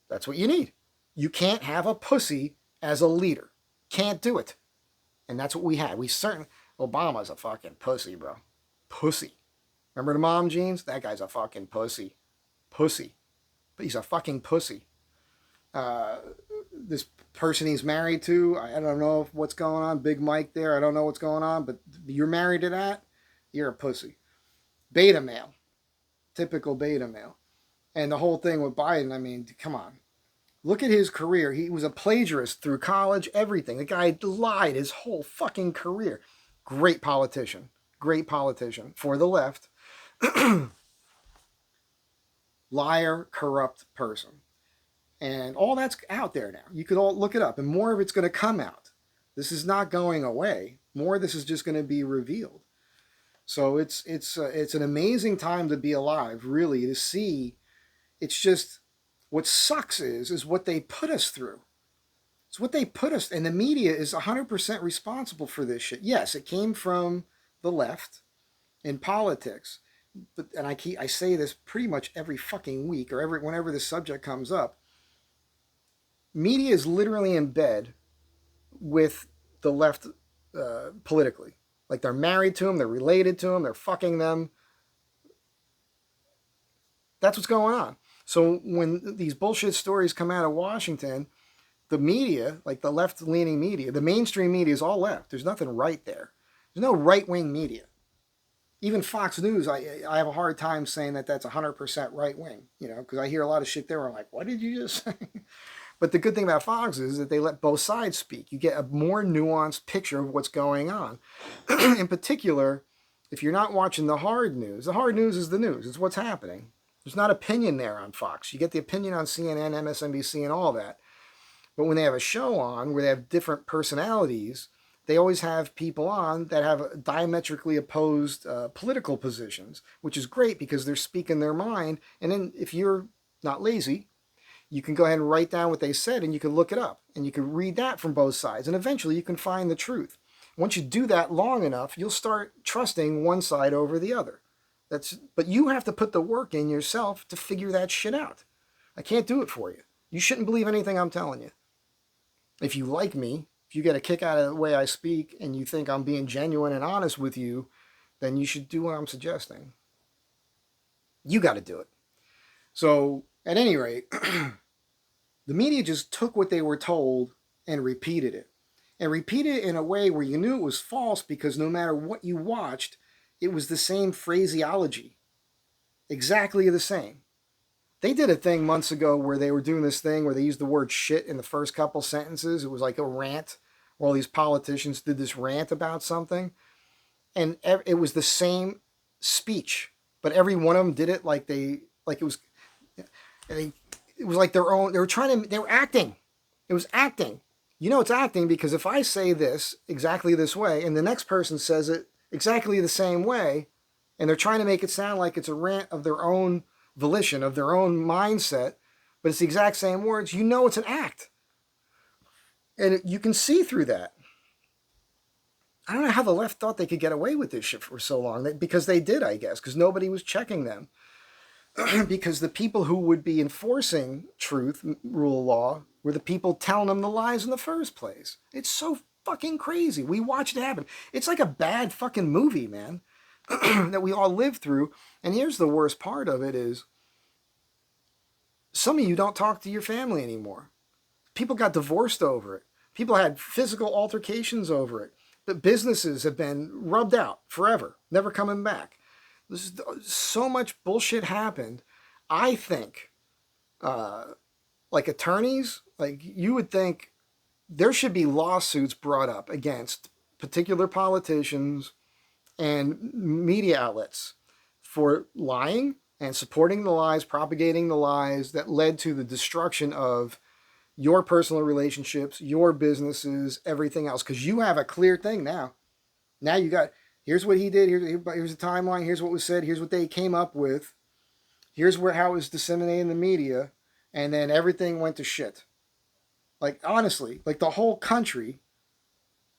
That's what you need. You can't have a pussy as a leader. Can't do it. And that's what we had. Obama's a fucking pussy, bro. Pussy. Remember the mom jeans? That guy's a fucking pussy. Pussy. But he's a fucking pussy. This person he's married to, I don't know what's going on. Big Mike there, I don't know what's going on. But you're married to that? You're a pussy. Beta male. Typical beta male. And the whole thing with Biden, I mean, come on. Look at his career. He was a plagiarist through college, everything. The guy lied his whole fucking career. Great politician. Great politician for the left. Liar, corrupt person. And all that's out there now. You could all look it up, and more of it's going to come out. This is not going away. More of this is just going to be revealed. So it's an amazing time to be alive, really, to see. It's just, what sucks is what they put us through. It's what they put us, and the media is 100% responsible for this shit. Yes, it came from the left in politics, and I say this pretty much every fucking week, or whenever this subject comes up. Media is literally in bed with the left politically. Like, they're married to them, they're related to them, they're fucking them. That's what's going on. So when these bullshit stories come out of Washington, the media, like the left-leaning media, the mainstream media is all left. There's nothing right there. There's no right-wing media. Even Fox News, I have a hard time saying that that's 100% right-wing, because I hear a lot of shit there where I'm like, what did you just say? But the good thing about Fox is that they let both sides speak. You get a more nuanced picture of what's going on. In particular, if you're not watching the hard news is the news. It's what's happening. There's not opinion there on Fox. You get the opinion on CNN, MSNBC, and all that. But when they have a show on where they have different personalities, they always have people on that have diametrically opposed political positions, which is great because they're speaking their mind. And then if you're not lazy, you can go ahead and write down what they said, and you can look it up, and you can read that from both sides, and eventually you can find the truth. Once you do that long enough, you'll start trusting one side over the other. But you have to put the work in yourself to figure that shit out. I can't do it for you. You shouldn't believe anything I'm telling you. If you like me, if you get a kick out of the way I speak, and you think I'm being genuine and honest with you, then you should do what I'm suggesting. You got to do it. So, at any rate, the media just took what they were told and repeated it. And repeated it in a way where you knew it was false, because no matter what you watched, it was the same phraseology. Exactly the same. They did a thing months ago where they were doing this thing where they used the word shit in the first couple sentences. It was like a rant, where all these politicians did this rant about something. And it was the same speech, but every one of them did it it was like their own. They were acting. It was acting. You know it's acting because if I say this exactly this way and the next person says it exactly the same way, and they're trying to make it sound like it's a rant of their own volition, of their own mindset, but it's the exact same words, you know it's an act. And you can see through that. I don't know how the left thought they could get away with this shit for so long. Because they did, I guess, because nobody was checking them. Because the people who would be enforcing truth, rule of law, were the people telling them the lies in the first place. It's so fucking crazy. We watched it happen. It's like a bad fucking movie, man, that we all lived through. And here's the worst part of it is some of you don't talk to your family anymore. People got divorced over it. People had physical altercations over it. The businesses have been rubbed out forever, never coming back. So much bullshit happened. I think, like attorneys, like you would think there should be lawsuits brought up against particular politicians and media outlets for lying and supporting the lies, propagating the lies that led to the destruction of your personal relationships, your businesses, everything else. Because you have a clear thing now. Now you got, here's what he did, here's the timeline, here's what was said, here's what they came up with, here's how it was disseminated in the media, and then everything went to shit. Like, honestly, like the whole country,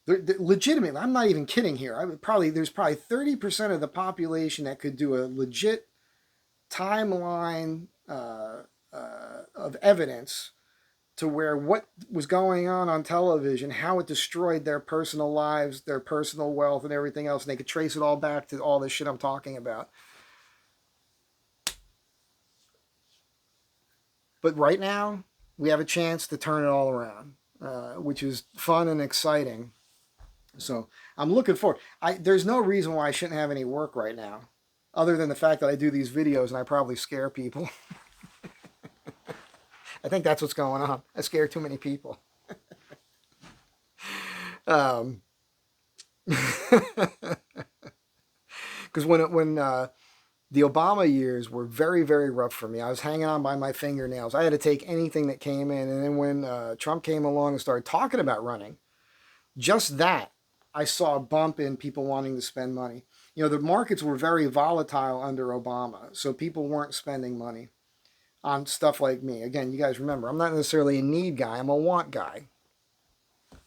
legitimately, I'm not even kidding here. There's probably 30% of the population that could do a legit timeline of evidence to where what was going on television, how it destroyed their personal lives, their personal wealth, and everything else. And they could trace it all back to all this shit I'm talking about. But right now, we have a chance to turn it all around, which is fun and exciting. So I'm looking forward. There's no reason why I shouldn't have any work right now, other than the fact that I do these videos and I probably scare people. I think that's what's going on. I scare too many people. Because when the Obama years were very, very rough for me. I was hanging on by my fingernails. I had to take anything that came in. And then when Trump came along and started talking about running, just that, I saw a bump in people wanting to spend money. You know, the markets were very volatile under Obama, so people weren't spending money on stuff like me. Again, you guys remember, I'm not necessarily a need guy, I'm a want guy.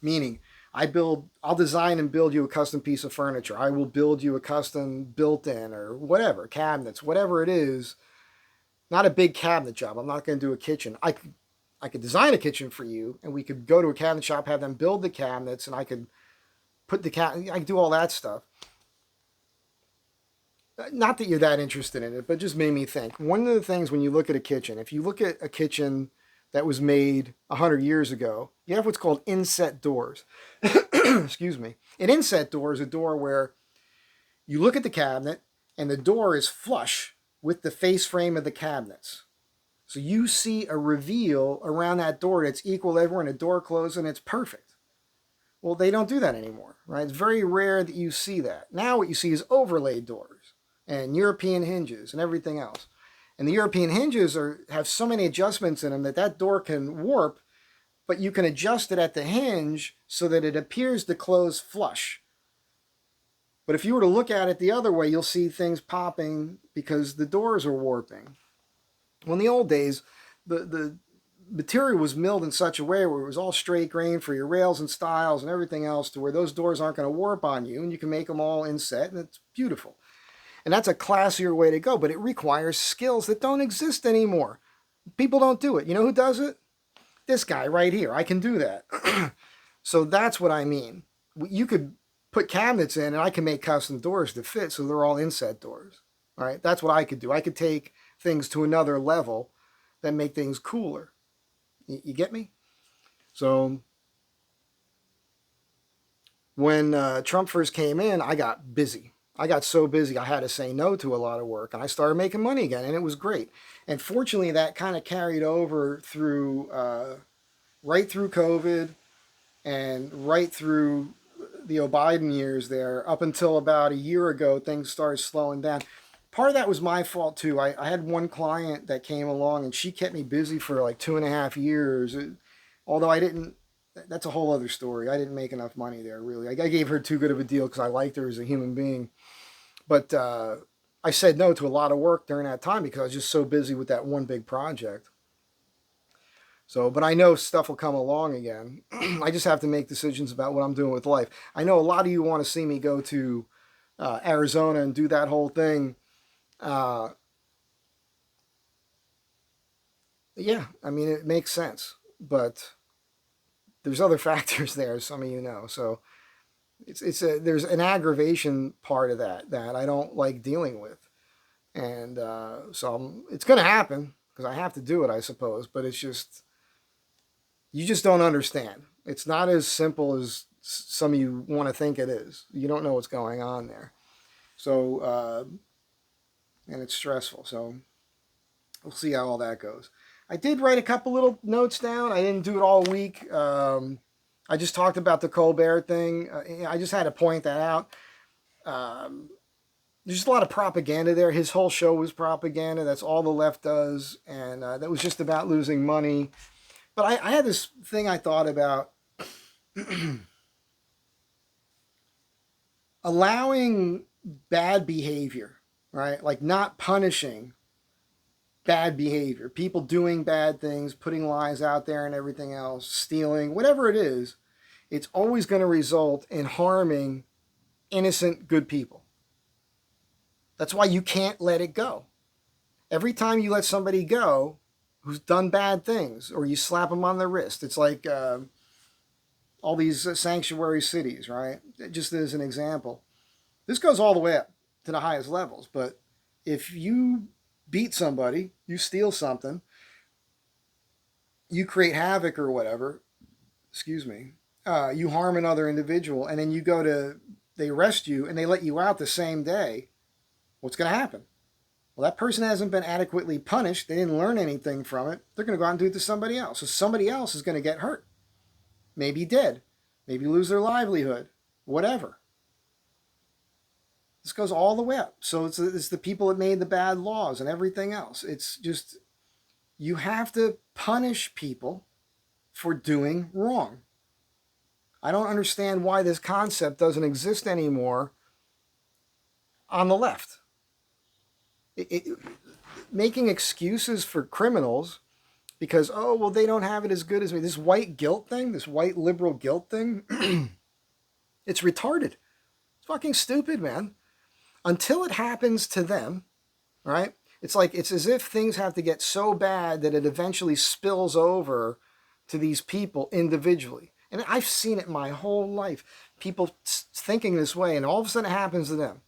Meaning, I'll design and build you a custom piece of furniture. I will build you a custom built-in or whatever, cabinets, whatever it is. Not a big cabinet job. I'm not going to do a kitchen. I could design a kitchen for you, and we could go to a cabinet shop, have them build the cabinets, and I could put I could do all that stuff. Not that you're that interested in it, but just made me think. One of the things when you look at a kitchen, if you look at a kitchen that was made 100 years ago, you have what's called inset doors. Excuse me. An inset door is a door where you look at the cabinet and the door is flush with the face frame of the cabinets. So you see a reveal around that door that's equal everywhere, and the door closes and it's perfect. Well, they don't do that anymore, right? It's very rare that you see that. Now what you see is overlaid doors and European hinges and everything else. And the European hinges have so many adjustments in them that door can warp, but you can adjust it at the hinge so that it appears to close flush. But if you were to look at it the other way, you'll see things popping because the doors are warping. Well, in the old days, the material was milled in such a way where it was all straight grain for your rails and stiles and everything else, to where those doors aren't going to warp on you, and you can make them all inset, and it's beautiful. And that's a classier way to go, but it requires skills that don't exist anymore. People don't do it. You know who does it? This guy right here. I can do that. So that's what I mean. You could put cabinets in, and I can make custom doors to fit, so they're all inset doors. All right, that's what I could do. I could take things to another level that make things cooler. You get me? So when Trump first came in, I got busy. I got so busy I had to say no to a lot of work, and I started making money again, and it was great. And fortunately, that kind of carried over through right through COVID and right through the Biden years there. Up until about a year ago, things started slowing down. Part of that was my fault too. I had one client that came along, and she kept me busy for like 2.5 years. Although I didn't, that's a whole other story. I didn't make enough money there, really. I gave her too good of a deal because I liked her as a human being. But I said no to a lot of work during that time because I was just so busy with that one big project. So, but I know stuff will come along again. I just have to make decisions about what I'm doing with life. I know a lot of you want to see me go to Arizona and do that whole thing. Uh, yeah, I mean, it makes sense. But there's other factors there, as some of you know. So there's an aggravation part of that I don't like dealing with, and it's going to happen because I have to do it, I suppose. But it's just you just don't understand. It's not as simple as some of you want to think it is. You don't know what's going on there. So and it's stressful. So we'll see how all that goes. I did write a couple little notes down. I didn't do it all week. I just talked about the Colbert thing. I just had to point that out. There's a lot of propaganda there. His whole show was propaganda. That's all the left does. And that was just about losing money. But I had this thing I thought about. Allowing bad behavior, right? Like not punishing bad behavior, people doing bad things, putting lies out there and everything else, stealing, whatever it is, it's always going to result in harming innocent, good people. That's why you can't let it go. Every time you let somebody go who's done bad things, or you slap them on the wrist, it's like all these sanctuary cities, right? Just as an example. This goes all the way up to the highest levels, but if you beat somebody, you steal something, you create havoc or whatever, excuse me, you harm another individual, and then they arrest you and they let you out the same day, what's going to happen? Well, that person hasn't been adequately punished. They didn't learn anything from it. They're going to go out and do it to somebody else. So somebody else is going to get hurt. Maybe dead. Maybe lose their livelihood. Whatever. This goes all the way up. So it's the people that made the bad laws and everything else. It's just, you have to punish people for doing wrong. I don't understand why this concept doesn't exist anymore on the left. Making excuses for criminals because, oh, well, they don't have it as good as me. This white guilt thing, this white liberal guilt thing, it's retarded. It's fucking stupid, man. Until it happens to them, right? It's as if things have to get so bad that it eventually spills over to these people individually. And I've seen it my whole life. People thinking this way, and all of a sudden it happens to them.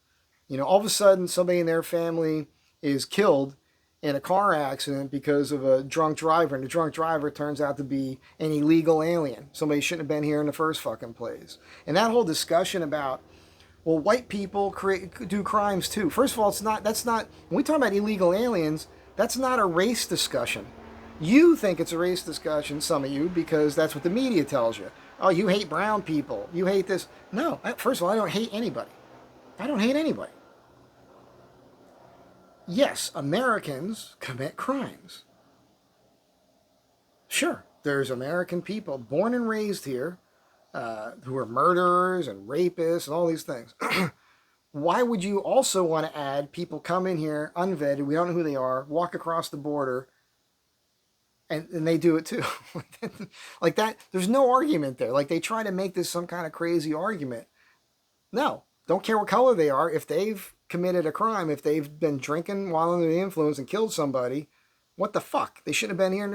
You know, all of a sudden somebody in their family is killed in a car accident because of a drunk driver, and the drunk driver turns out to be an illegal alien. Somebody shouldn't have been here in the first fucking place. And that whole discussion about, well, white people do crimes too. First of all, when we talk about illegal aliens, that's not a race discussion. You think it's a race discussion, some of you, because that's what the media tells you. Oh, you hate brown people. You hate this. No, first of all, I don't hate anybody. I don't hate anybody. Yes, Americans commit crimes. Sure, there's American people born and raised here who are murderers and rapists and all these things. Why would you also want to add people come in here unvetted, we don't know who they are, walk across the border, and they do it too? Like that, there's no argument there. Like they try to make this some kind of crazy argument. No, don't care what color they are. If they've committed a crime, if they've been drinking while under the influence and killed somebody, what the fuck? They shouldn't have been here in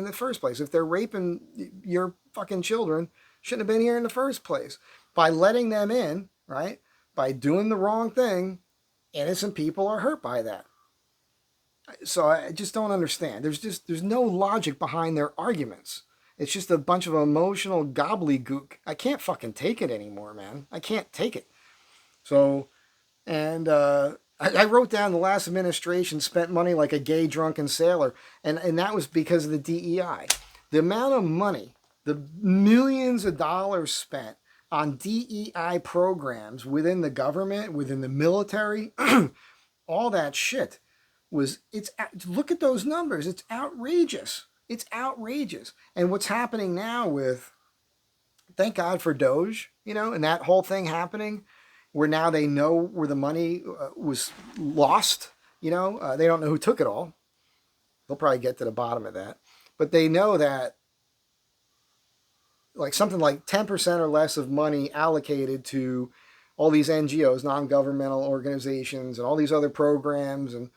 the first place. If they're raping your fucking children, shouldn't have been here in the first place. By letting them in, right? By doing the wrong thing, innocent people are hurt by that. So I just don't understand. There's no logic behind their arguments. It's just a bunch of emotional gobbledygook. I can't fucking take it anymore, man. I can't take it. So, and I wrote down the last administration spent money like a gay drunken sailor, and that was because of the DEI. The amount of money, the millions of dollars spent on DEI programs within the government, within the military, all that shit look at those numbers. It's outrageous. It's outrageous. And what's happening now with, thank God for Doge, and that whole thing happening, where now they know where the money was lost. They don't know who took it all. They'll probably get to the bottom of that. But they know that like something like 10% or less of money allocated to all these NGOs, non-governmental organizations, and all these other programs, and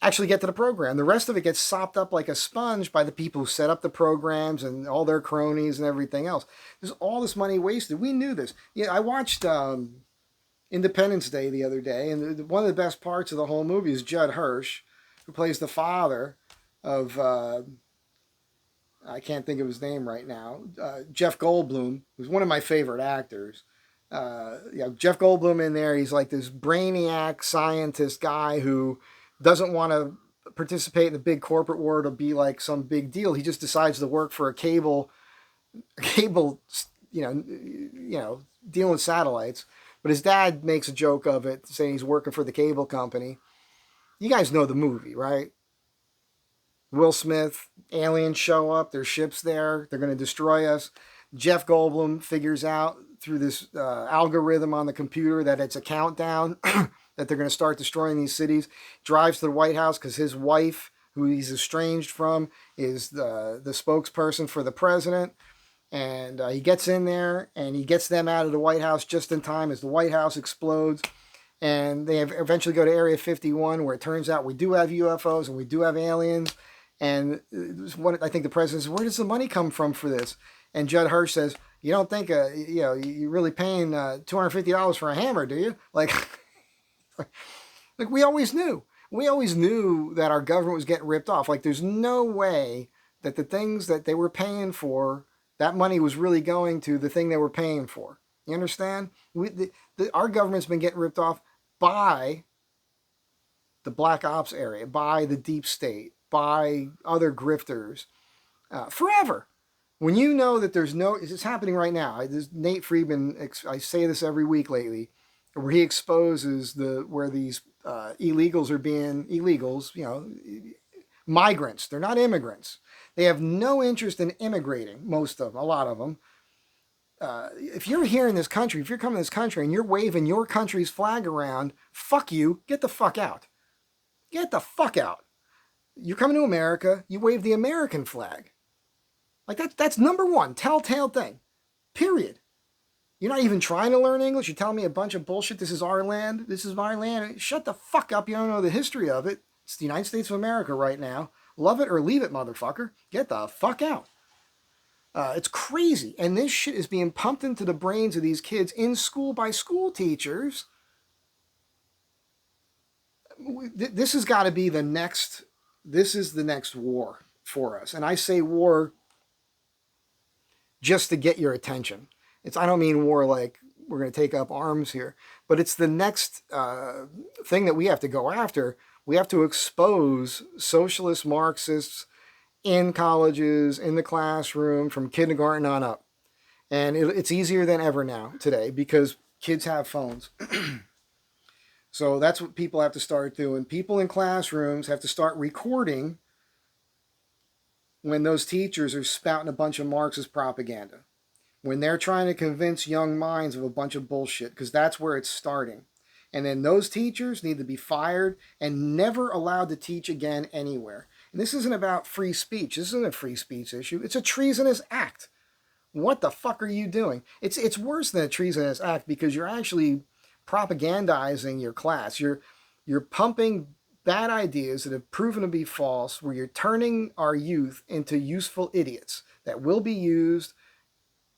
actually get to the program. The rest of it gets sopped up like a sponge by the people who set up the programs and all their cronies and everything else. There's all this money wasted. We knew this. Yeah, I watched Independence Day the other day, and one of the best parts of the whole movie is Judd Hirsch, who plays the father of I can't think of his name right now. Jeff Goldblum, who's one of my favorite actors. Jeff Goldblum in there. He's like this brainiac scientist guy who doesn't want to participate in the big corporate war to be like some big deal. He just decides to work for a cable, dealing with satellites. But his dad makes a joke of it, saying he's working for the cable company. You guys know the movie, right? Will Smith, aliens show up, there's ships there, they're going to destroy us. Jeff Goldblum figures out through this algorithm on the computer that it's a countdown, that they're going to start destroying these cities. Drives to the White House because his wife, who he's estranged from, is the spokesperson for the president. And he gets in there and he gets them out of the White House just in time as the White House explodes. And they eventually go to Area 51, where it turns out we do have UFOs and we do have aliens. And I think the president says, where does the money come from for this? And Judd Hirsch says, you don't think you're really paying $250 for a hammer, do you? Like we always knew. We always knew that our government was getting ripped off. Like there's no way that the things that they were paying for, that money was really going to the thing they were paying for. You understand? Our government's been getting ripped off by the black ops area, by the deep state, by other grifters forever. When you know that it's happening right now. Nate Friedman, I say this every week lately, where he exposes where these illegals, migrants. They're not immigrants. They have no interest in immigrating, most of them, a lot of them. If you're here in this country, if you're coming to this country and you're waving your country's flag around, fuck you, get the fuck out. Get the fuck out. You're coming to America, you wave the American flag. Like that's number one, telltale thing. Period. You're not even trying to learn English. You're telling me a bunch of bullshit. This is our land. This is my land. Shut the fuck up. You don't know the history of it. It's the United States of America right now. Love it or leave it, motherfucker. Get the fuck out. It's crazy. And this shit is being pumped into the brains of these kids in school by school teachers. This has got to be the next war for us. And I say war just to get your attention. I don't mean war like we're going to take up arms here, but it's the next thing that we have to go after. We have to expose socialist Marxists in colleges, in the classroom, from kindergarten on up. And it's easier than ever now today because kids have phones. So that's what people have to start doing. People in classrooms have to start recording when those teachers are spouting a bunch of Marxist propaganda, when they're trying to convince young minds of a bunch of bullshit, because that's where it's starting. And then those teachers need to be fired and never allowed to teach again anywhere. And this isn't about free speech. This isn't a free speech issue. It's a treasonous act. What the fuck are you doing? It's worse than a treasonous act because you're actually propagandizing your class. You're pumping bad ideas that have proven to be false, where you're turning our youth into useful idiots that will be used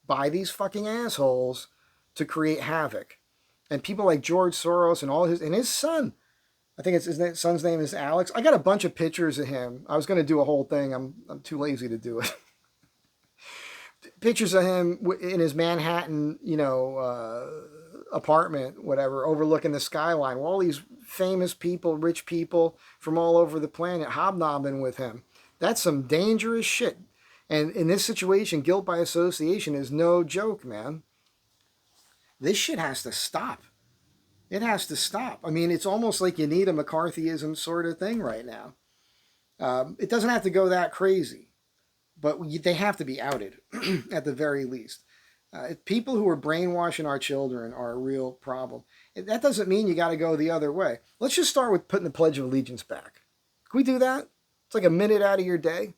by these fucking assholes to create havoc. And people like George Soros and his son, I think his son's name is Alex. I got a bunch of pictures of him. I was going to do a whole thing. I'm too lazy to do it. Pictures of him in his Manhattan, apartment, whatever, overlooking the skyline. All these famous people, rich people from all over the planet hobnobbing with him. That's some dangerous shit. And in this situation, guilt by association is no joke, man. This shit has to stop. It has to stop. I mean, it's almost like you need a McCarthyism sort of thing right now. It doesn't have to go that crazy, but they have to be outed at the very least. People who are brainwashing our children are a real problem. That doesn't mean you got to go the other way. Let's just start with putting the Pledge of Allegiance back. Can we do that? It's like a minute out of your day.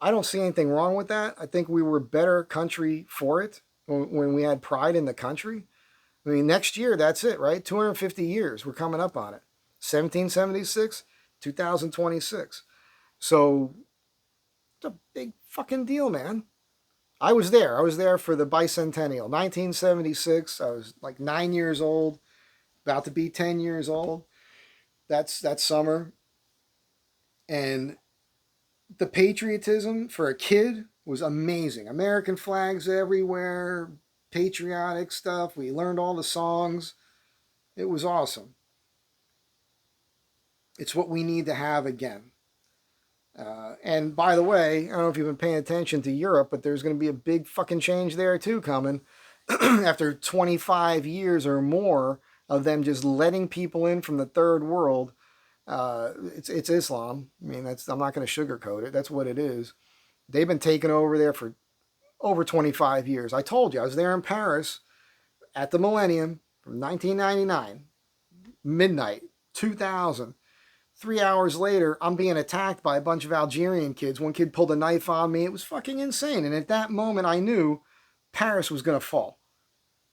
I don't see anything wrong with that. I think we were a better country for it when we had pride in the country. I mean, next year, that's it, right? 250 years. We're coming up on it. 1776, 2026. So it's a big fucking deal, man. I was there. I was there for the bicentennial. 1976. I was like 9 years old, about to be 10 years old. That's that summer. And the patriotism for a kid was amazing. American flags everywhere, patriotic stuff. We learned all the songs. It was awesome. It's what we need to have again. And by the way, I don't know if you've been paying attention to Europe, but there's going to be a big fucking change there too coming after 25 years or more of them just letting people in from the third world. It's Islam. I mean, I'm not going to sugarcoat it. That's what it is. They've been taking over there for over 25 years. I told you, I was there in Paris at the Millennium from 1999, midnight, 2000. 3 hours later, I'm being attacked by a bunch of Algerian kids. One kid pulled a knife on me. It was fucking insane. And at that moment, I knew Paris was going to fall.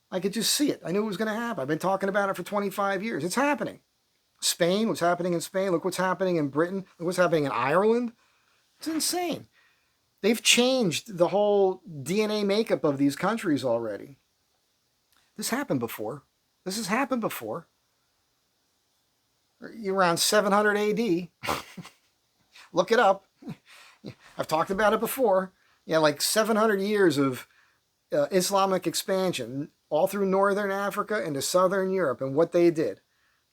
I could just see it. I knew it was going to happen. I've been talking about it for 25 years. It's happening. Spain, what's happening in Spain? Look what's happening in Britain. Look what's happening in Ireland. It's insane. They've changed the whole DNA makeup of these countries already. This happened before. This has happened before. Around 700 AD. Look it up. I've talked about it before. Yeah, like 700 years of Islamic expansion all through northern Africa into southern Europe, and what they did.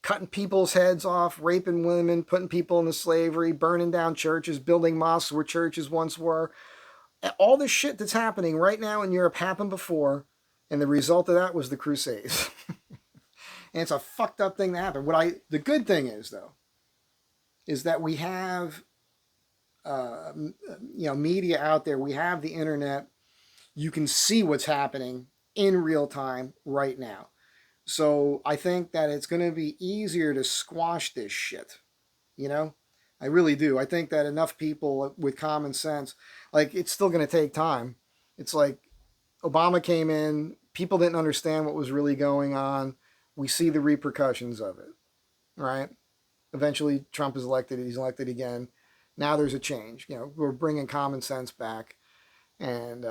Cutting people's heads off, raping women, putting people into slavery, burning down churches, building mosques where churches once were. All this shit that's happening right now in Europe happened before, and the result of that was the Crusades. And it's a fucked up thing to happen. The good thing is, though, is that we have media out there. We have the internet. You can see what's happening in real time right now. So I think that it's going to be easier to squash this shit. You know? I really do. I think that enough people with common sense, like, it's still going to take time. It's like Obama came in, people didn't understand what was really going on. We see the repercussions of it, right? Eventually, Trump is elected. He's elected again. Now there's a change. We're bringing common sense back, and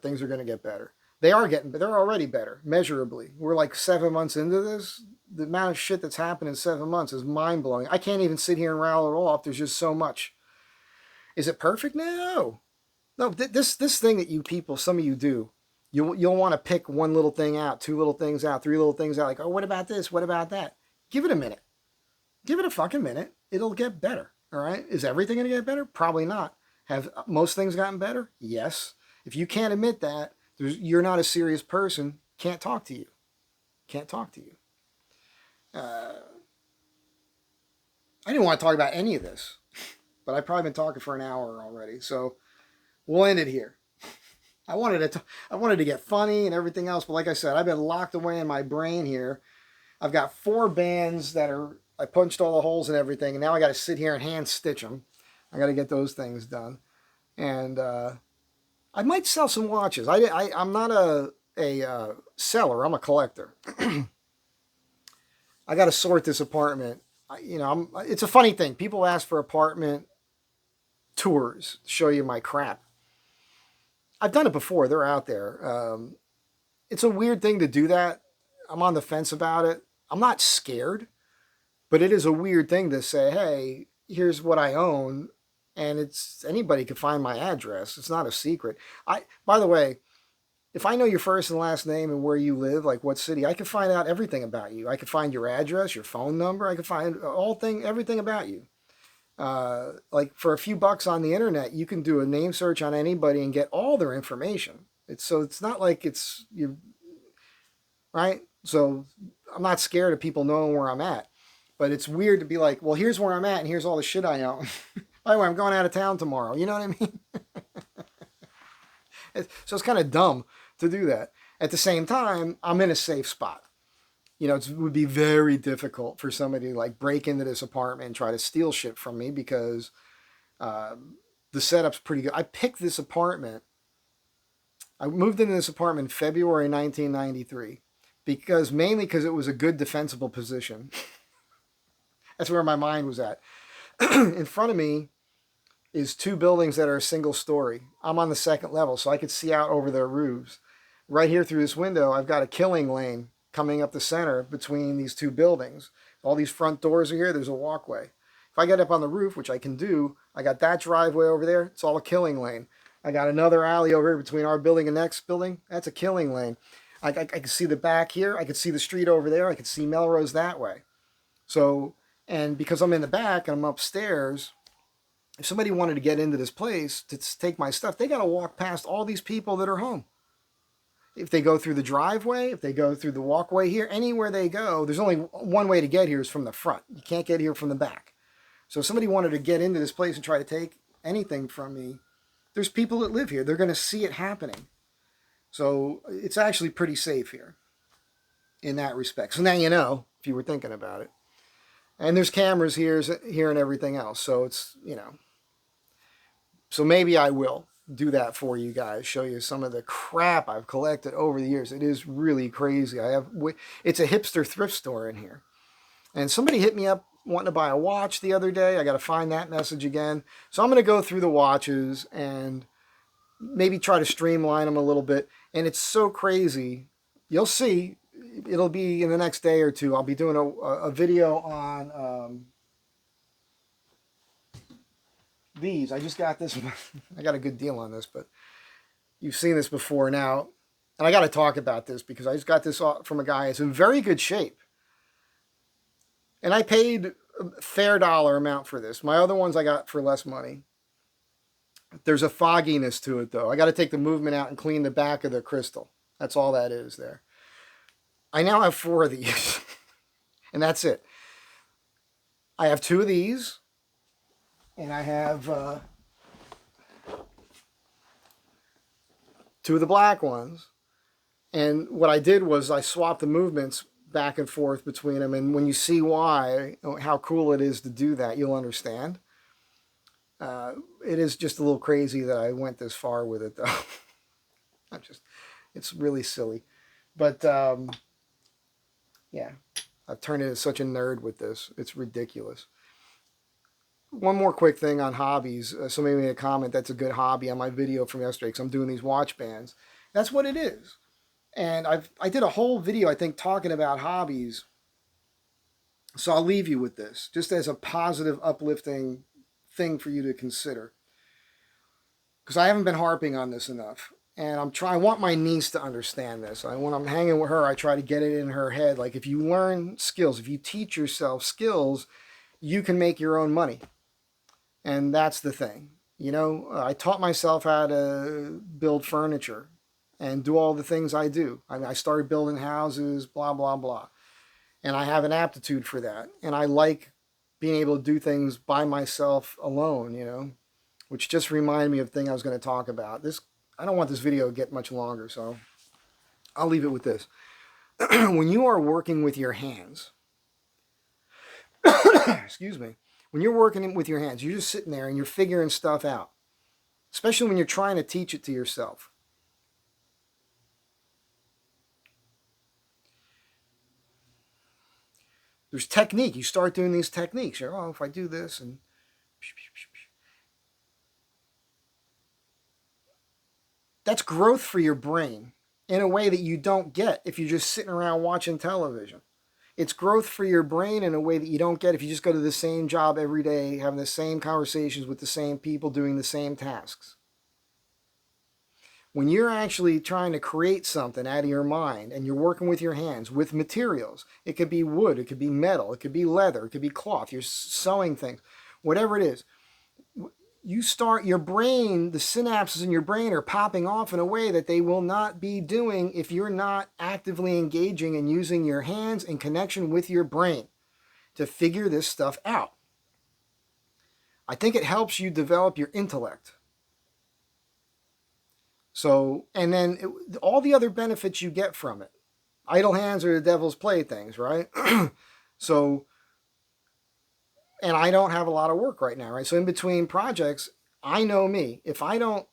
things are going to get better. They're already better, measurably. We're like 7 months into this. The amount of shit that's happened in 7 months is mind blowing. I can't even sit here and rattle it all off. There's just so much. Is it perfect? No. This thing that you people, some of you do. You'll want to pick one little thing out, two little things out, three little things out. Like, oh, what about this? What about that? Give it a minute. Give it a fucking minute. It'll get better. All right? Is everything going to get better? Probably not. Have most things gotten better? Yes. If you can't admit that, you're not a serious person. Can't talk to you. Can't talk to you. I didn't want to talk about any of this, but I've probably been talking for an hour already. So we'll end it here. I wanted to get funny and everything else, but like I said, I've been locked away in my brain here. I've got 4 bands I punched all the holes and everything, and now I got to sit here and hand stitch them. I got to get those things done. And I might sell some watches. I'm not a seller. I'm a collector. I got to sort this apartment. It's a funny thing. People ask for apartment tours to show you my crap. I've done it before. They're out there. It's a weird thing to do that. I'm on the fence about it. I'm not scared, but it is a weird thing to say, hey, here's what I own, and anybody can find my address. It's not a secret. By the way, if I know your first and last name and where you live, like what city, I can find out everything about you. I can find your address, your phone number. I can find everything about you. Like for a few bucks on the internet, you can do a name search on anybody and get all their information. It's not like it's you, right? So I'm not scared of people knowing where I'm at. But it's weird to be like, well, here's where I'm at and here's all the shit I own. By the way, I'm going out of town tomorrow. You know what I mean? So it's kind of dumb to do that. At the same time, I'm in a safe spot. You know, it would be very difficult for somebody to like break into this apartment and try to steal shit from me because the setup's pretty good. I picked this apartment. I moved into this apartment in February 1993 mainly because it was a good defensible position. That's where my mind was at. In front of me is two buildings that are a single story. I'm on the second level, so I could see out over their roofs. Right here through this window, I've got a killing lane coming up the center between these two buildings. All these front doors are here. There's a walkway. If I get up on the roof, which I can do, I got that driveway over there. It's all a killing lane. I got another alley over here between our building and next building. That's a killing lane. I can see the back here. I could see the street over there. I could see Melrose that way. So, and because I'm in the back and I'm upstairs, if somebody wanted to get into this place to take my stuff, they got to walk past all these people that are home. If they go through the driveway, if they go through the walkway here, anywhere they go, there's only one way to get here is from the front. You can't get here from the back. So if somebody wanted to get into this place and try to take anything from me, there's people that live here. They're going to see it happening. So it's actually pretty safe here in that respect. So now you know, if you were thinking about it. And there's cameras here and everything else. So it's, you know. So maybe I will do that for you guys, show you some of the crap I've collected over the years. It is really crazy. It's a hipster thrift store in here. And somebody hit me up wanting to buy a watch the other day. I got to find that message again. So I'm going to go through the watches and maybe try to streamline them a little bit. And it's so crazy. You'll see. It'll be in the next day or two. I'll be doing a video on these. I just got this. I got a good deal on this, but you've seen this before now. And I got to talk about this because I just got this from a guy. It's in very good shape. And I paid a fair dollar amount for this. My other ones I got for less money. There's a fogginess to it, though. I got to take the movement out and clean the back of the crystal. That's all that is there. I now have 4 of these. And that's it. I have 2 of these. And I have 2 of the black ones. And what I did was I swapped the movements back and forth between them. And when you see why, how cool it is to do that, you'll understand. It is just a little crazy that I went this far with it, though. It's really silly. But, yeah, I've turned into such a nerd with this. It's ridiculous. One more quick thing on hobbies. Somebody made a comment, that's a good hobby on my video from yesterday because I'm doing these watch bands. That's what it is. And I did a whole video, I think, talking about hobbies. So I'll leave you with this, just as a positive, uplifting thing for you to consider. Because I haven't been harping on this enough. And I want my niece to understand this. When I'm hanging with her, I try to get it in her head. Like, if you learn skills, if you teach yourself skills, you can make your own money. And that's the thing. You know, I taught myself how to build furniture and do all the things I do. I started building houses, blah, blah, blah. And I have an aptitude for that. And I like being able to do things by myself alone, you know, which just reminded me of the thing I was going to talk about. I don't want this video to get much longer, so I'll leave it with this. When you are working with your hands, excuse me, when you're working with your hands, you're just sitting there and you're figuring stuff out, especially when you're trying to teach it to yourself. There's technique. You start doing these techniques. You're, if I do this and that's growth for your brain in a way that you don't get if you're just sitting around watching television. It's growth for your brain in a way that you don't get if you just go to the same job every day, having the same conversations with the same people, doing the same tasks. When you're actually trying to create something out of your mind and you're working with your hands, with materials, it could be wood, it could be metal, it could be leather, it could be cloth, you're sewing things, whatever it is, you start, your brain, the synapses in your brain are popping off in a way that they will not be doing if you're not actively engaging and using your hands in connection with your brain to figure this stuff out. I think it helps you develop your intellect. So, and then all the other benefits you get from it. Idle hands are the devil's playthings, right? So, and I don't have a lot of work right now, right? So in between projects, I know me. If I don't,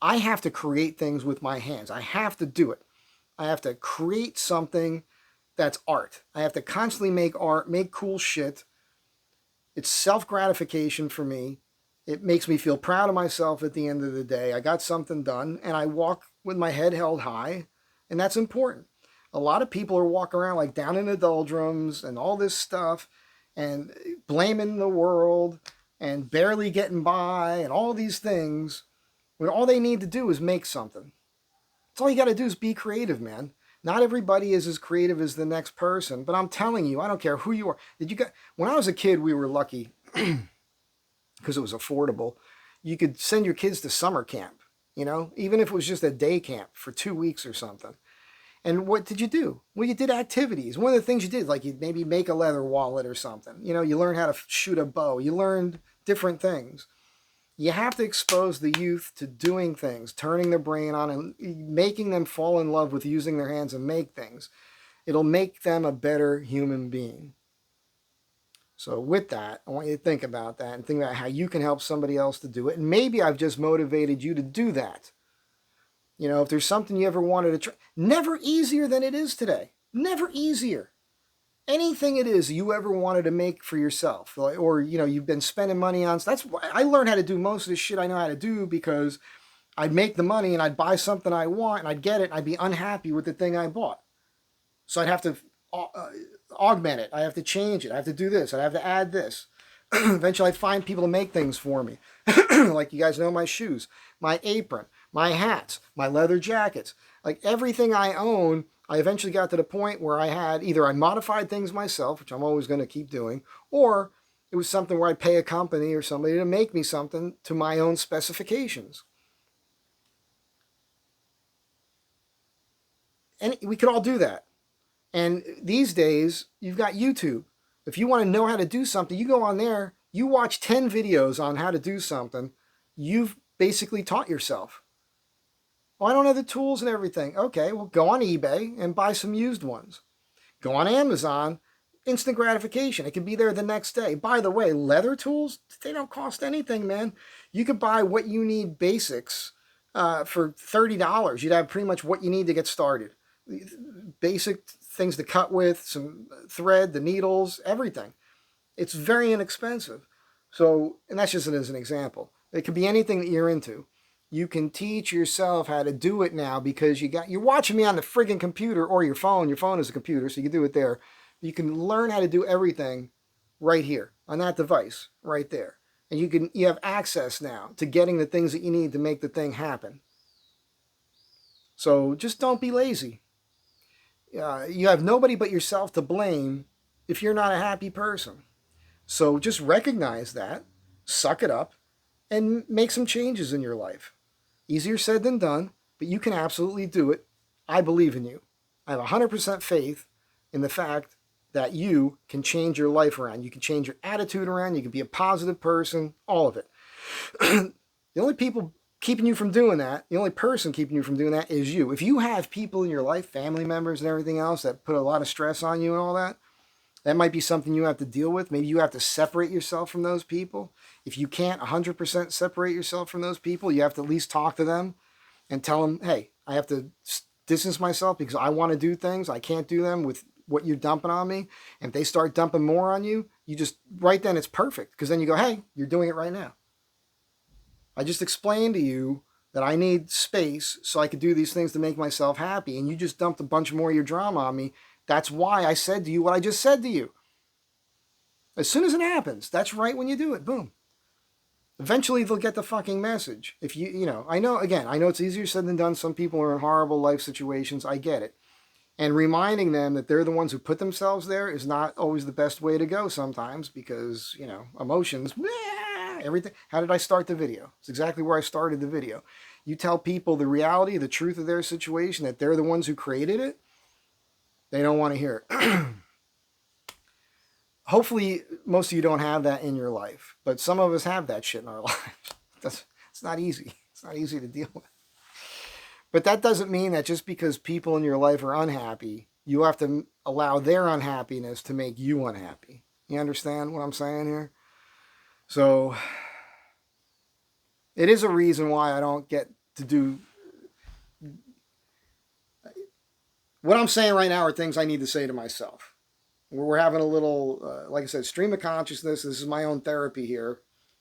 I have to create things with my hands. I have to do it. I have to create something that's art. I have to constantly make art, make cool shit. It's self-gratification for me. It makes me feel proud of myself at the end of the day. I got something done, and I walk with my head held high, and that's important. A lot of people are walking around like down in the doldrums and all this stuff and blaming the world and barely getting by and all these things when all they need to do is make something. That's all you got to do is be creative, man. Not everybody is as creative as the next person, but I'm telling you, I don't care who you are. When I was a kid, we were lucky because it was affordable. You could send your kids to summer camp, even if it was just a day camp for 2 weeks or something. And what did you do? Well, you did activities. One of the things you did, like you'd maybe make a leather wallet or something. You learn how to shoot a bow. You learned different things. You have to expose the youth to doing things, turning their brain on and making them fall in love with using their hands and make things. It'll make them a better human being. So with that, I want you to think about that and think about how you can help somebody else to do it. And maybe I've just motivated you to do that. If there's something you ever wanted to try, never easier than it is today. Never easier. Anything it is you ever wanted to make for yourself, or you've been spending money on. That's why I learned how to do most of the shit I know how to do, because I'd make the money and I'd buy something I want and I'd get it and I'd be unhappy with the thing I bought. So I'd have to augment it. I have to change it. I have to do this. I have to add this. Eventually I'd find people to make things for me. Like you guys know, my shoes, my apron, my hats, my leather jackets, like everything I own. I eventually got to the point where I modified things myself, which I'm always going to keep doing, or it was something where I'd pay a company or somebody to make me something to my own specifications. And we could all do that. And these days, you've got YouTube. If you want to know how to do something, you go on there, you watch 10 videos on how to do something. You've basically taught yourself. Well, I don't have the tools and everything. Okay, well, go on eBay and buy some used ones. Go on Amazon, instant gratification. It can be there the next day. By the way, leather tools, they don't cost anything, man. You could buy what you need basics for $30. You'd have pretty much what you need to get started. Basic things to cut with, some thread, the needles, everything. It's very inexpensive. So, and that's just as an example. It could be anything that you're into. You can teach yourself how to do it now because you're watching me on the friggin' computer or your phone. Your phone is a computer, so you can do it there. You can learn how to do everything right here on that device right there. And you have access now to getting the things that you need to make the thing happen. So just don't be lazy. You have nobody but yourself to blame if you're not a happy person. So just recognize that, suck it up, and make some changes in your life. Easier said than done, but you can absolutely do it. I believe in you. I have 100% faith in the fact that you can change your life around. You can change your attitude around. You can be a positive person, all of it. The only people keeping you from doing that, the only person keeping you from doing that is you. If you have people in your life, family members and everything else that put a lot of stress on you and all that, that might be something you have to deal with. Maybe you have to separate yourself from those people. If you can't 100% separate yourself from those people, you have to at least talk to them and tell them, hey, I have to distance myself because I want to do things. I can't do them with what you're dumping on me. And if they start dumping more on you, you just, right then it's perfect. Because then you go, hey, you're doing it right now. I just explained to you that I need space so I could do these things to make myself happy. And you just dumped a bunch more of your drama on me. That's why I said to you what I just said to you. As soon as it happens, that's right when you do it. Boom. Eventually they'll get the fucking message. If I know it's easier said than done. Some people are in horrible life situations. I get it. And reminding them that they're the ones who put themselves there is not always the best way to go sometimes because, emotions, everything. How did I start the video? It's exactly where I started the video. You tell people the reality, the truth of their situation, that they're the ones who created it, they don't want to hear it. hopefully most of you don't have that in your life, but some of us have that shit in our lives. It's not easy. It's not easy to deal with. But that doesn't mean that just because people in your life are unhappy, you have to allow their unhappiness to make you unhappy. You understand what I'm saying here? So it is a reason why I don't get to do... What I'm saying right now are things I need to say to myself. We're having a little, like I said, stream of consciousness. This is my own therapy here.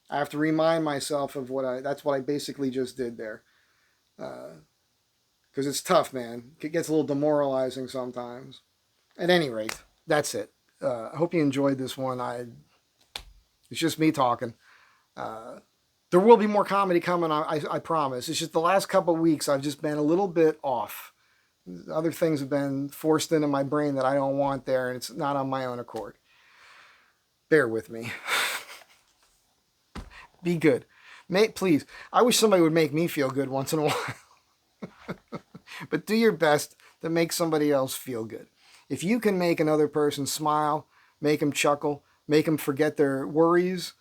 I have to remind myself of that's what I basically just did there. Because it's tough, man. It gets a little demoralizing sometimes. At any rate, that's it. I hope you enjoyed this one. It's just me talking. There will be more comedy coming, I promise. It's just the last couple of weeks I've just been a little bit off. Other things have been forced into my brain that I don't want there, and it's not on my own accord. Bear with me. Be good. Please, I wish somebody would make me feel good once in a while. But do your best to make somebody else feel good. If you can make another person smile, make them chuckle, make them forget their worries,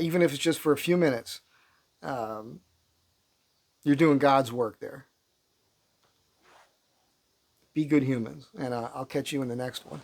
even if it's just for a few minutes, you're doing God's work there. Be good humans, and I'll catch you in the next one.